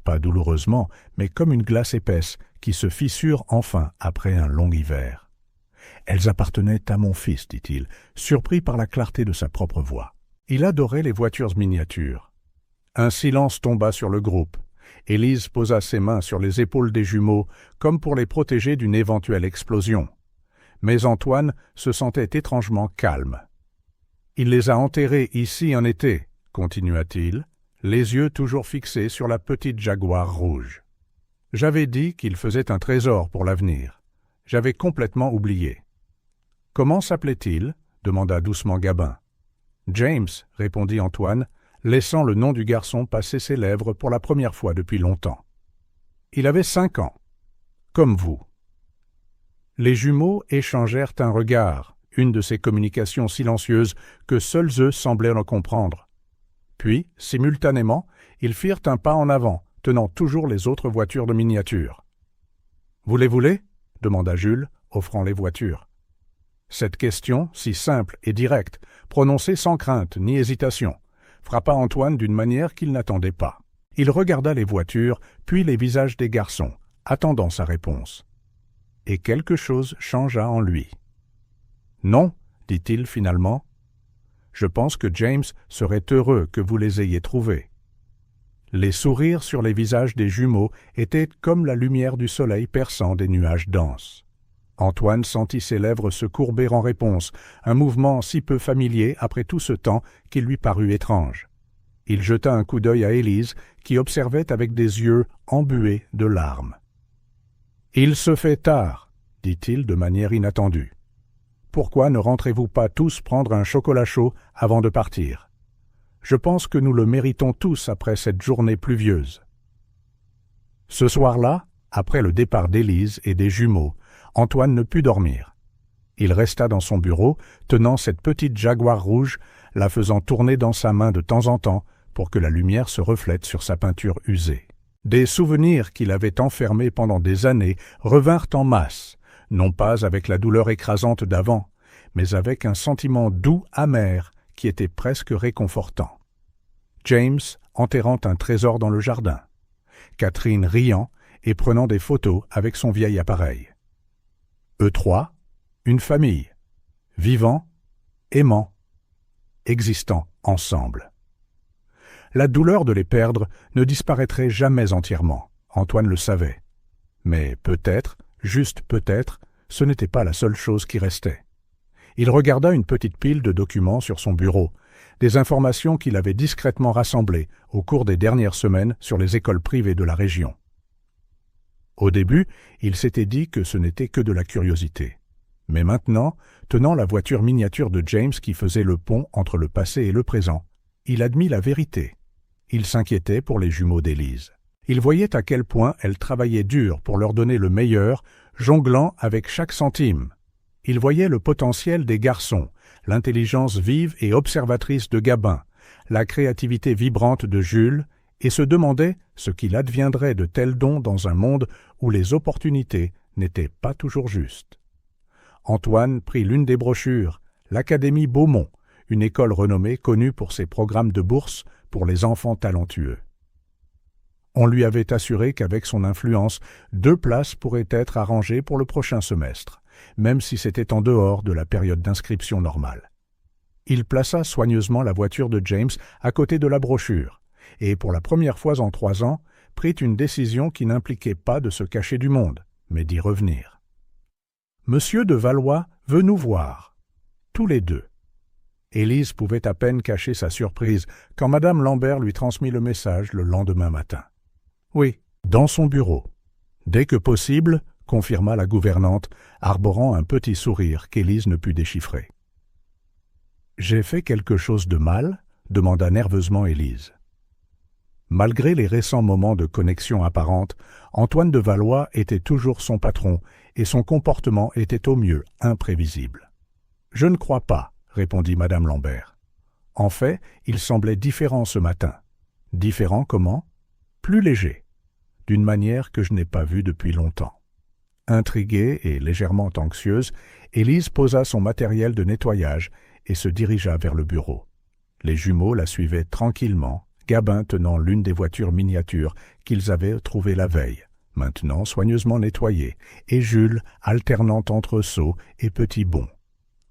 Pas douloureusement, mais comme une glace épaisse qui se fissure enfin après un long hiver. « Elles appartenaient à mon fils, dit-il, surpris par la clarté de sa propre voix. Il adorait les voitures miniatures. » Un silence tomba sur le groupe. Élise posa ses mains sur les épaules des jumeaux, comme pour les protéger d'une éventuelle explosion. Mais Antoine se sentait étrangement calme. « Il les a enterrés ici en été, » continua-t-il, les yeux toujours fixés sur la petite Jaguar rouge. « J'avais dit qu'il faisait un trésor pour l'avenir. J'avais complètement oublié. »« Comment s'appelait-il » demanda doucement Gabin. « James, » répondit Antoine, laissant le nom du garçon passer ses lèvres pour la première fois depuis longtemps. « Il avait 5 ans. Comme vous. » Les jumeaux échangèrent un regard, une de ces communications silencieuses que seuls eux semblaient en comprendre. Puis, simultanément, ils firent un pas en avant, tenant toujours les autres voitures de miniature. « Vous les voulez » demanda Jules, offrant les voitures. Cette question, si simple et directe, prononcée sans crainte ni hésitation, frappa Antoine d'une manière qu'il n'attendait pas. Il regarda les voitures, puis les visages des garçons, attendant sa réponse. Et quelque chose changea en lui. « Non, » dit-il finalement. « Je pense que James serait heureux que vous les ayez trouvés. » Les sourires sur les visages des jumeaux étaient comme la lumière du soleil perçant des nuages denses. Antoine sentit ses lèvres se courber en réponse, un mouvement si peu familier après tout ce temps qu'il lui parut étrange. Il jeta un coup d'œil à Élise, qui observait avec des yeux embués de larmes. « Il se fait tard, » dit-il de manière inattendue. « Pourquoi ne rentrez-vous pas tous prendre un chocolat chaud avant de partir ? Je pense que nous le méritons tous après cette journée pluvieuse. » Ce soir-là, après le départ d'Élise et des jumeaux, Antoine ne put dormir. Il resta dans son bureau, tenant cette petite Jaguar rouge, la faisant tourner dans sa main de temps en temps pour que la lumière se reflète sur sa peinture usée. Des souvenirs qu'il avait enfermés pendant des années revinrent en masse, non pas avec la douleur écrasante d'avant, mais avec un sentiment doux amer qui était presque réconfortant. James enterrant un trésor dans le jardin. Catherine riant et prenant des photos avec son vieil appareil. Eux trois, une famille, vivant, aimant, existant ensemble. La douleur de les perdre ne disparaîtrait jamais entièrement, Antoine le savait. Mais peut-être, juste peut-être, ce n'était pas la seule chose qui restait. Il regarda une petite pile de documents sur son bureau, des informations qu'il avait discrètement rassemblées au cours des dernières semaines sur les écoles privées de la région. Au début, il s'était dit que ce n'était que de la curiosité. Mais maintenant, tenant la voiture miniature de James qui faisait le pont entre le passé et le présent, il admit la vérité. Il s'inquiétait pour les jumeaux d'Élise. Il voyait à quel point elle travaillait dur pour leur donner le meilleur, jonglant avec chaque centime. Il voyait le potentiel des garçons, l'intelligence vive et observatrice de Gabin, la créativité vibrante de Jules, et se demandait ce qu'il adviendrait de tels dons dans un monde où les opportunités n'étaient pas toujours justes. Antoine prit l'une des brochures, l'Académie Beaumont, une école renommée connue pour ses programmes de bourse pour les enfants talentueux. On lui avait assuré qu'avec son influence, 2 places pourraient être arrangées pour le prochain semestre, même si c'était en dehors de la période d'inscription normale. Il plaça soigneusement la voiture de James à côté de la brochure, et pour la première fois en 3 ans, prit une décision qui n'impliquait pas de se cacher du monde, mais d'y revenir. « Monsieur de Valois veut nous voir. » Tous les deux. Élise pouvait à peine cacher sa surprise quand Madame Lambert lui transmit le message le lendemain matin. « Oui, dans son bureau. »« Dès que possible, » confirma la gouvernante, arborant un petit sourire qu'Élise ne put déchiffrer. « J'ai fait quelque chose de mal ?» demanda nerveusement Élise. Malgré les récents moments de connexion apparente, Antoine de Valois était toujours son patron et son comportement était au mieux imprévisible. « Je ne crois pas, » répondit Madame Lambert. En fait, il semblait différent ce matin. Différent comment? Plus léger, d'une manière que je n'ai pas vue depuis longtemps. Intriguée et légèrement anxieuse, Élise posa son matériel de nettoyage et se dirigea vers le bureau. Les jumeaux la suivaient tranquillement, Gabin tenant l'une des voitures miniatures qu'ils avaient trouvées la veille, maintenant soigneusement nettoyée, et Jules alternant entre sauts et petits bonds.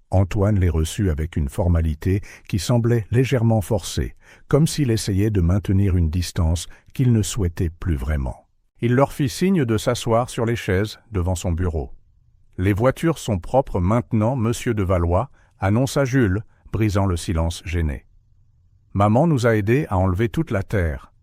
Antoine les reçut avec une formalité qui semblait légèrement forcée, comme s'il essayait de maintenir une distance qu'il ne souhaitait plus vraiment. Il leur fit signe de s'asseoir sur les chaises devant son bureau. « Les voitures sont propres maintenant, monsieur de Valois, » annonça Jules, brisant le silence gêné. « Maman nous a aidés à enlever toute la terre. »«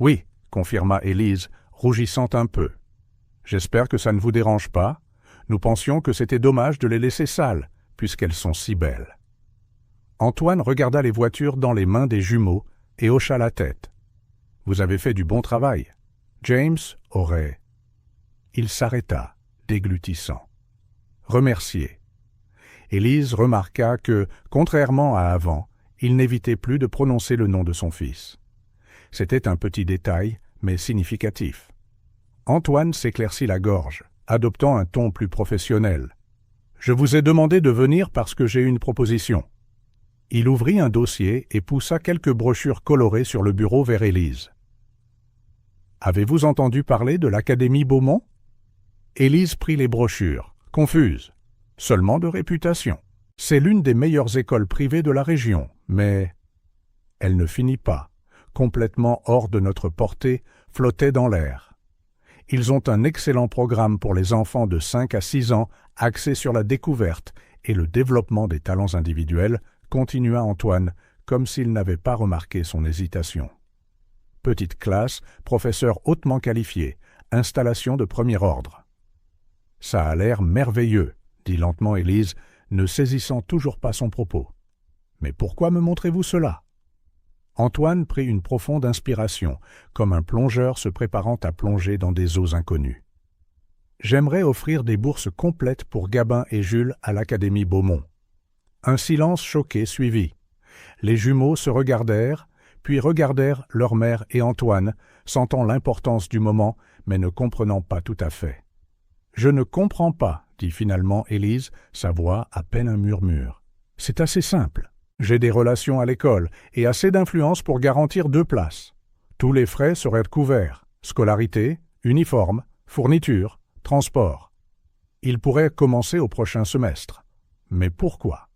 Oui, » confirma Élise, rougissant un peu. « J'espère que ça ne vous dérange pas. Nous pensions que c'était dommage de les laisser sales, puisqu'elles sont si belles. » Antoine regarda les voitures dans les mains des jumeaux et hocha la tête. « Vous avez fait du bon travail. James aurait... » Il s'arrêta, déglutissant. Remercié. Élise remarqua que, contrairement à avant, il n'évitait plus de prononcer le nom de son fils. C'était un petit détail, mais significatif. Antoine s'éclaircit la gorge, adoptant un ton plus professionnel. « Je vous ai demandé de venir parce que j'ai une proposition. » Il ouvrit un dossier et poussa quelques brochures colorées sur le bureau vers Élise. « Avez-vous entendu parler de l'Académie Beaumont ?» Élise prit les brochures, confuse. Seulement de réputation. C'est l'une des meilleures écoles privées de la région, mais... Elle ne finit pas. Complètement hors de notre portée, flottait dans l'air. Ils ont un excellent programme pour les enfants de 5 à 6 ans, axé sur la découverte et le développement des talents individuels, continua Antoine, comme s'il n'avait pas remarqué son hésitation. Petite classe, professeur hautement qualifié, installation de premier ordre. « Ça a l'air merveilleux, » dit lentement Élise, ne saisissant toujours pas son propos. « Mais pourquoi me montrez-vous cela ?» Antoine prit une profonde inspiration, comme un plongeur se préparant à plonger dans des eaux inconnues. « J'aimerais offrir des bourses complètes pour Gabin et Jules à l'Académie Beaumont. » Un silence choqué suivit. Les jumeaux se regardèrent, puis regardèrent leur mère et Antoine, sentant l'importance du moment, mais ne comprenant pas tout à fait. « Je ne comprends pas, » dit finalement Élise, sa voix à peine un murmure. « C'est assez simple. J'ai des relations à l'école et assez d'influence pour garantir 2 places. Tous les frais seraient couverts, scolarité, uniforme, fourniture, transport. Ils pourraient commencer au prochain semestre. Mais pourquoi ?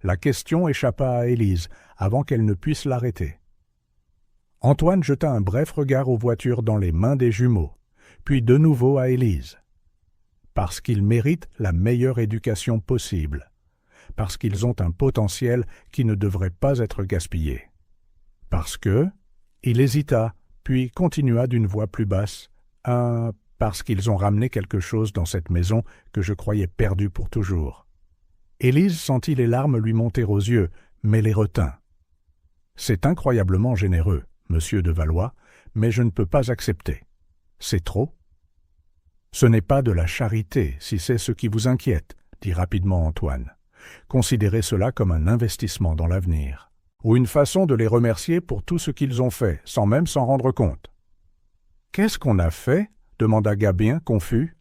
La question échappa à Élise avant qu'elle ne puisse l'arrêter. Antoine jeta un bref regard aux voitures dans les mains des jumeaux, puis de nouveau à Élise. Parce qu'ils méritent la meilleure éducation possible. Parce qu'ils ont un potentiel qui ne devrait pas être gaspillé. Parce que... Il hésita, puis continua d'une voix plus basse. Parce qu'ils ont ramené quelque chose dans cette maison que je croyais perdue pour toujours. Élise sentit les larmes lui monter aux yeux, mais les retint. C'est incroyablement généreux, monsieur de Valois, mais je ne peux pas accepter. C'est trop ? Ce n'est pas de la charité, si c'est ce qui vous inquiète, dit rapidement Antoine. Considérez cela comme un investissement dans l'avenir, ou une façon de les remercier pour tout ce qu'ils ont fait, sans même s'en rendre compte. « Qu'est-ce qu'on a fait ?» demanda Gabin, confus.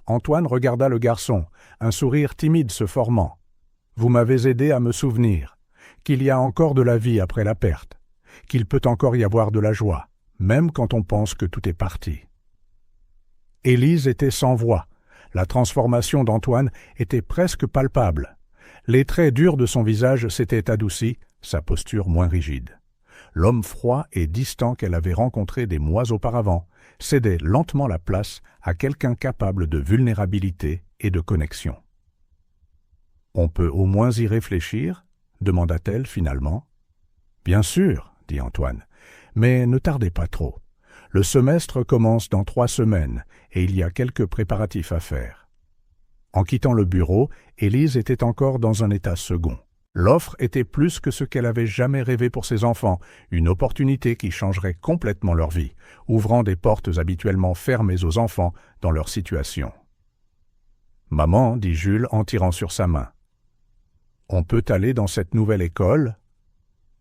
Antoine regarda le garçon, un sourire timide se formant. « Vous m'avez aidé à me souvenir qu'il y a encore de la vie après la perte, qu'il peut encore y avoir de la joie, même quand on pense que tout est parti. » Élise était sans voix. La transformation d'Antoine était presque palpable. Les traits durs de son visage s'étaient adoucis, sa posture moins rigide. L'homme froid et distant qu'elle avait rencontré des mois auparavant cédait lentement la place à quelqu'un capable de vulnérabilité et de connexion. « On peut au moins y réfléchir ?» demanda-t-elle finalement. « Bien sûr, » dit Antoine, « mais ne tardez pas trop. Le semestre commence dans 3 semaines et il y a quelques préparatifs à faire. » En quittant le bureau, Élise était encore dans un état second. L'offre était plus que ce qu'elle avait jamais rêvé pour ses enfants, une opportunité qui changerait complètement leur vie, ouvrant des portes habituellement fermées aux enfants dans leur situation. « Maman, » dit Jules en tirant sur sa main. « On peut aller dans cette nouvelle école ?»«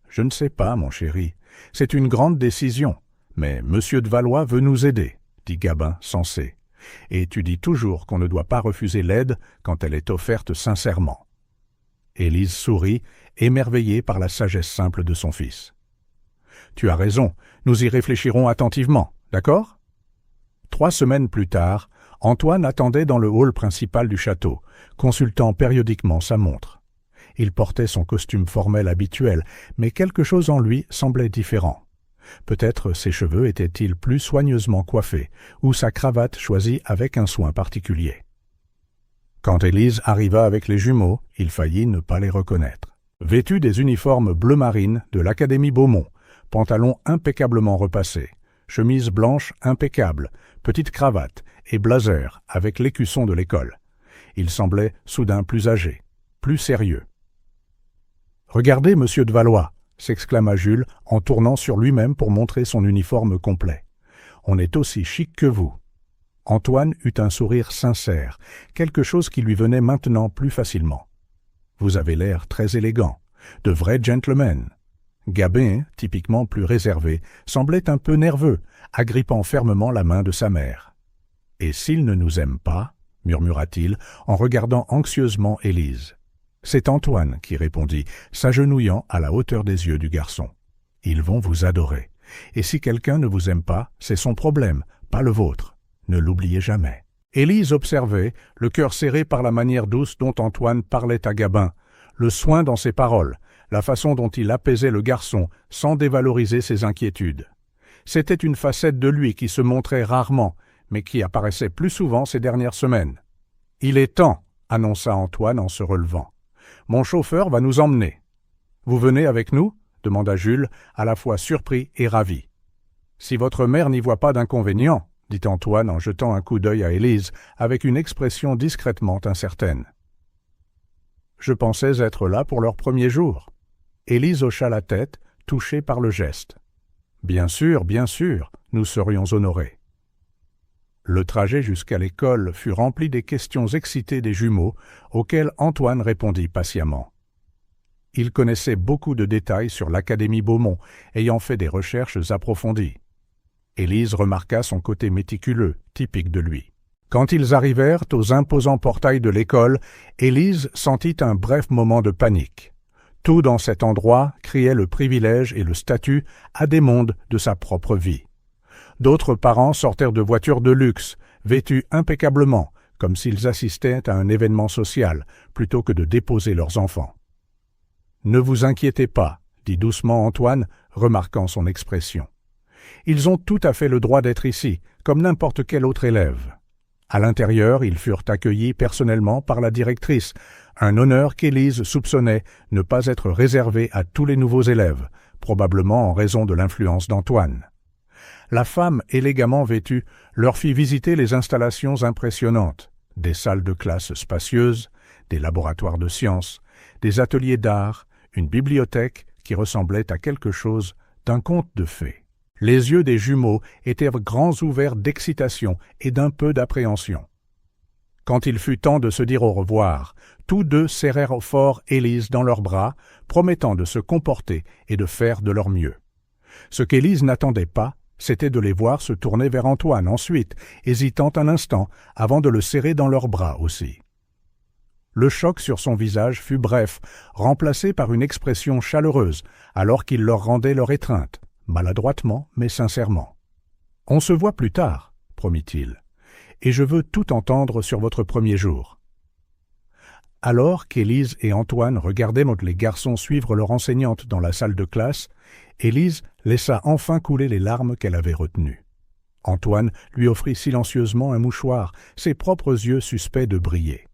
Je ne sais pas, mon chéri. C'est une grande décision. Mais monsieur de Valois veut nous aider, » dit Gabin, sensé. « Et tu dis toujours qu'on ne doit pas refuser l'aide quand elle est offerte sincèrement. » Élise sourit, émerveillée par la sagesse simple de son fils. « Tu as raison, nous y réfléchirons attentivement, d'accord ?» 3 semaines plus tard, Antoine attendait dans le hall principal du château, consultant périodiquement sa montre. Il portait son costume formel habituel, mais quelque chose en lui semblait différent. Peut-être ses cheveux étaient-ils plus soigneusement coiffés, ou sa cravate choisie avec un soin particulier. Quand Élise arriva avec les jumeaux, il faillit ne pas les reconnaître. Vêtus des uniformes bleu marine de l'Académie Beaumont, pantalons impeccablement repassés, chemise blanche impeccable, petite cravate et blazer avec l'écusson de l'école. Il semblait soudain plus âgé, plus sérieux. « Regardez, monsieur de Valois !» s'exclama Jules en tournant sur lui-même pour montrer son uniforme complet. « On est aussi chic que vous. » Antoine eut un sourire sincère, quelque chose qui lui venait maintenant plus facilement. « Vous avez l'air très élégant, de vrai gentleman. » Gabin, typiquement plus réservé, semblait un peu nerveux, agrippant fermement la main de sa mère. « Et s'il ne nous aime pas ?» murmura-t-il en regardant anxieusement Élise. C'est Antoine qui répondit, s'agenouillant à la hauteur des yeux du garçon. « Ils vont vous adorer. Et si quelqu'un ne vous aime pas, c'est son problème, pas le vôtre. Ne l'oubliez jamais. » Élise observait, le cœur serré par la manière douce dont Antoine parlait à Gabin, le soin dans ses paroles, la façon dont il apaisait le garçon sans dévaloriser ses inquiétudes. C'était une facette de lui qui se montrait rarement, mais qui apparaissait plus souvent ces dernières semaines. « Il est temps, » annonça Antoine en se relevant. « Mon chauffeur va nous emmener. »« Vous venez avec nous ?» demanda Jules, à la fois surpris et ravi. « Si votre mère n'y voit pas d'inconvénient, » dit Antoine en jetant un coup d'œil à Élise avec une expression discrètement incertaine. « Je pensais être là pour leur premier jour. » Élise hocha la tête, touchés par le geste. « Bien sûr, nous serions honorés. » Le trajet jusqu'à l'école fut rempli des questions excitées des jumeaux, auxquelles Antoine répondit patiemment. Il connaissait beaucoup de détails sur l'Académie Beaumont, ayant fait des recherches approfondies. Élise remarqua son côté méticuleux, typique de lui. Quand ils arrivèrent aux imposants portails de l'école, Élise sentit un bref moment de panique. Tout dans cet endroit criait le privilège et le statut adémonde de sa propre vie. D'autres parents sortèrent de voitures de luxe, vêtus impeccablement, comme s'ils assistaient à un événement social, plutôt que de déposer leurs enfants. « Ne vous inquiétez pas, » dit doucement Antoine, remarquant son expression. « Ils ont tout à fait le droit d'être ici, comme n'importe quel autre élève. » À l'intérieur, ils furent accueillis personnellement par la directrice, un honneur qu'Élise soupçonnait ne pas être réservé à tous les nouveaux élèves, probablement en raison de l'influence d'Antoine. La femme élégamment vêtue leur fit visiter les installations impressionnantes, des salles de classe spacieuses, des laboratoires de sciences, des ateliers d'art, une bibliothèque qui ressemblait à quelque chose d'un conte de fées. Les yeux des jumeaux étaient grands ouverts d'excitation et d'un peu d'appréhension. Quand il fut temps de se dire au revoir, tous deux serrèrent fort Élise dans leurs bras, promettant de se comporter et de faire de leur mieux. Ce qu'Élise n'attendait pas, c'était de les voir se tourner vers Antoine ensuite, hésitant un instant avant de le serrer dans leurs bras aussi. Le choc sur son visage fut bref, remplacé par une expression chaleureuse, alors qu'il leur rendait leur étreinte, maladroitement mais sincèrement. « On se voit plus tard, » promit-il, « et je veux tout entendre sur votre premier jour. » Alors qu'Élise et Antoine regardaient les garçons suivre leur enseignante dans la salle de classe, Élise laissa enfin couler les larmes qu'elle avait retenues. Antoine lui offrit silencieusement un mouchoir, ses propres yeux suspects de briller.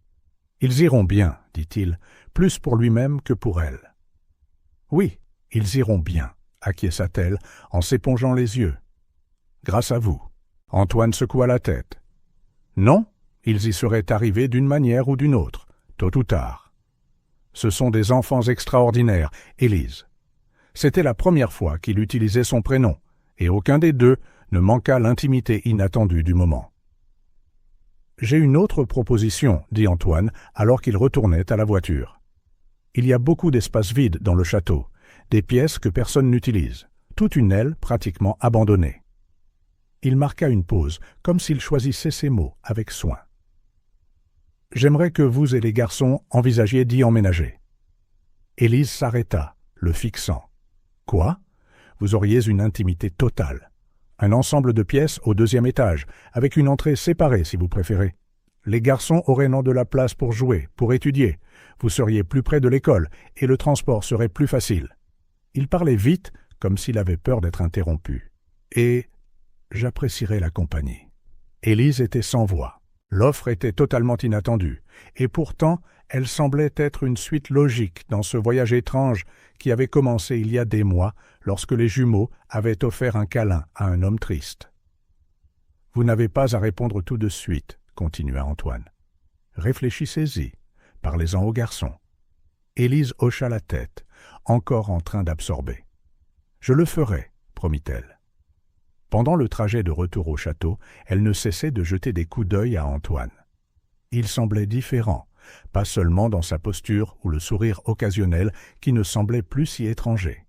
« Ils iront bien, » dit-il, plus pour lui-même que pour elle. « Oui, ils iront bien, » acquiesça-t-elle en s'épongeant les yeux. « Grâce à vous. » Antoine secoua la tête. « Non, ils y seraient arrivés d'une manière ou d'une autre, tôt ou tard. Ce sont des enfants extraordinaires, Élise. » C'était la première fois qu'il utilisait son prénom, et aucun des deux ne manqua l'intimité inattendue du moment. « J'ai une autre proposition, » dit Antoine, alors qu'il retournait à la voiture. « Il y a beaucoup d'espace vide dans le château, des pièces que personne n'utilise, toute une aile pratiquement abandonnée. » Il marqua une pause, comme s'il choisissait ses mots avec soin. « J'aimerais que vous et les garçons envisagiez d'y emménager. » Élise s'arrêta, le fixant. « Quoi ? Vous auriez une intimité totale. Un ensemble de pièces au 2e étage, avec une entrée séparée si vous préférez. Les garçons auraient non de la place pour jouer, pour étudier. Vous seriez plus près de l'école et le transport serait plus facile. » Il parlait vite, comme s'il avait peur d'être interrompu. « Et j'apprécierais la compagnie. » Élise était sans voix. L'offre était totalement inattendue, et pourtant elle semblait être une suite logique dans ce voyage étrange qui avait commencé il y a des mois lorsque les jumeaux avaient offert un câlin à un homme triste. « Vous n'avez pas à répondre tout de suite, » continua Antoine. « Réfléchissez-y, parlez-en aux garçons. » Élise hocha la tête, encore en train d'absorber. « Je le ferai, » promit-elle. Pendant le trajet de retour au château, elle ne cessait de jeter des coups d'œil à Antoine. Il semblait différent, pas seulement dans sa posture ou le sourire occasionnel qui ne semblait plus si étranger.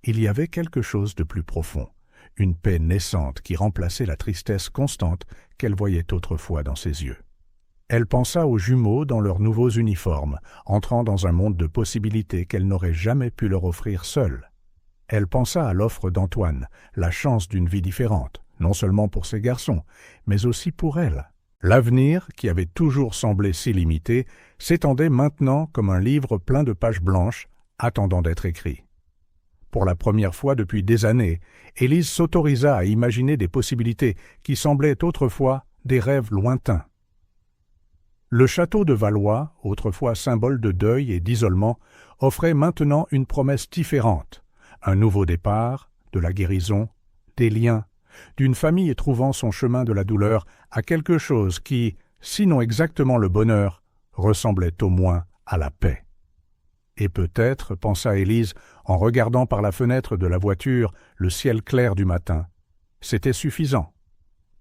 Il y avait quelque chose de plus profond, une paix naissante qui remplaçait la tristesse constante qu'elle voyait autrefois dans ses yeux. Elle pensa aux jumeaux dans leurs nouveaux uniformes, entrant dans un monde de possibilités qu'elle n'aurait jamais pu leur offrir seule. Elle pensa à l'offre d'Antoine, la chance d'une vie différente, non seulement pour ses garçons, mais aussi pour elle. L'avenir, qui avait toujours semblé si limité, s'étendait maintenant comme un livre plein de pages blanches, attendant d'être écrit. Pour la première fois depuis des années, Élise s'autorisa à imaginer des possibilités qui semblaient autrefois des rêves lointains. Le château de Valois, autrefois symbole de deuil et d'isolement, offrait maintenant une promesse différente. Un nouveau départ, de la guérison, des liens, d'une famille trouvant son chemin de la douleur à quelque chose qui, sinon exactement le bonheur, ressemblait au moins à la paix. Et peut-être, pensa Élise, en regardant par la fenêtre de la voiture le ciel clair du matin, c'était suffisant.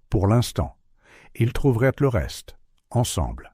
Pour l'instant, ils trouveraient le reste, ensemble.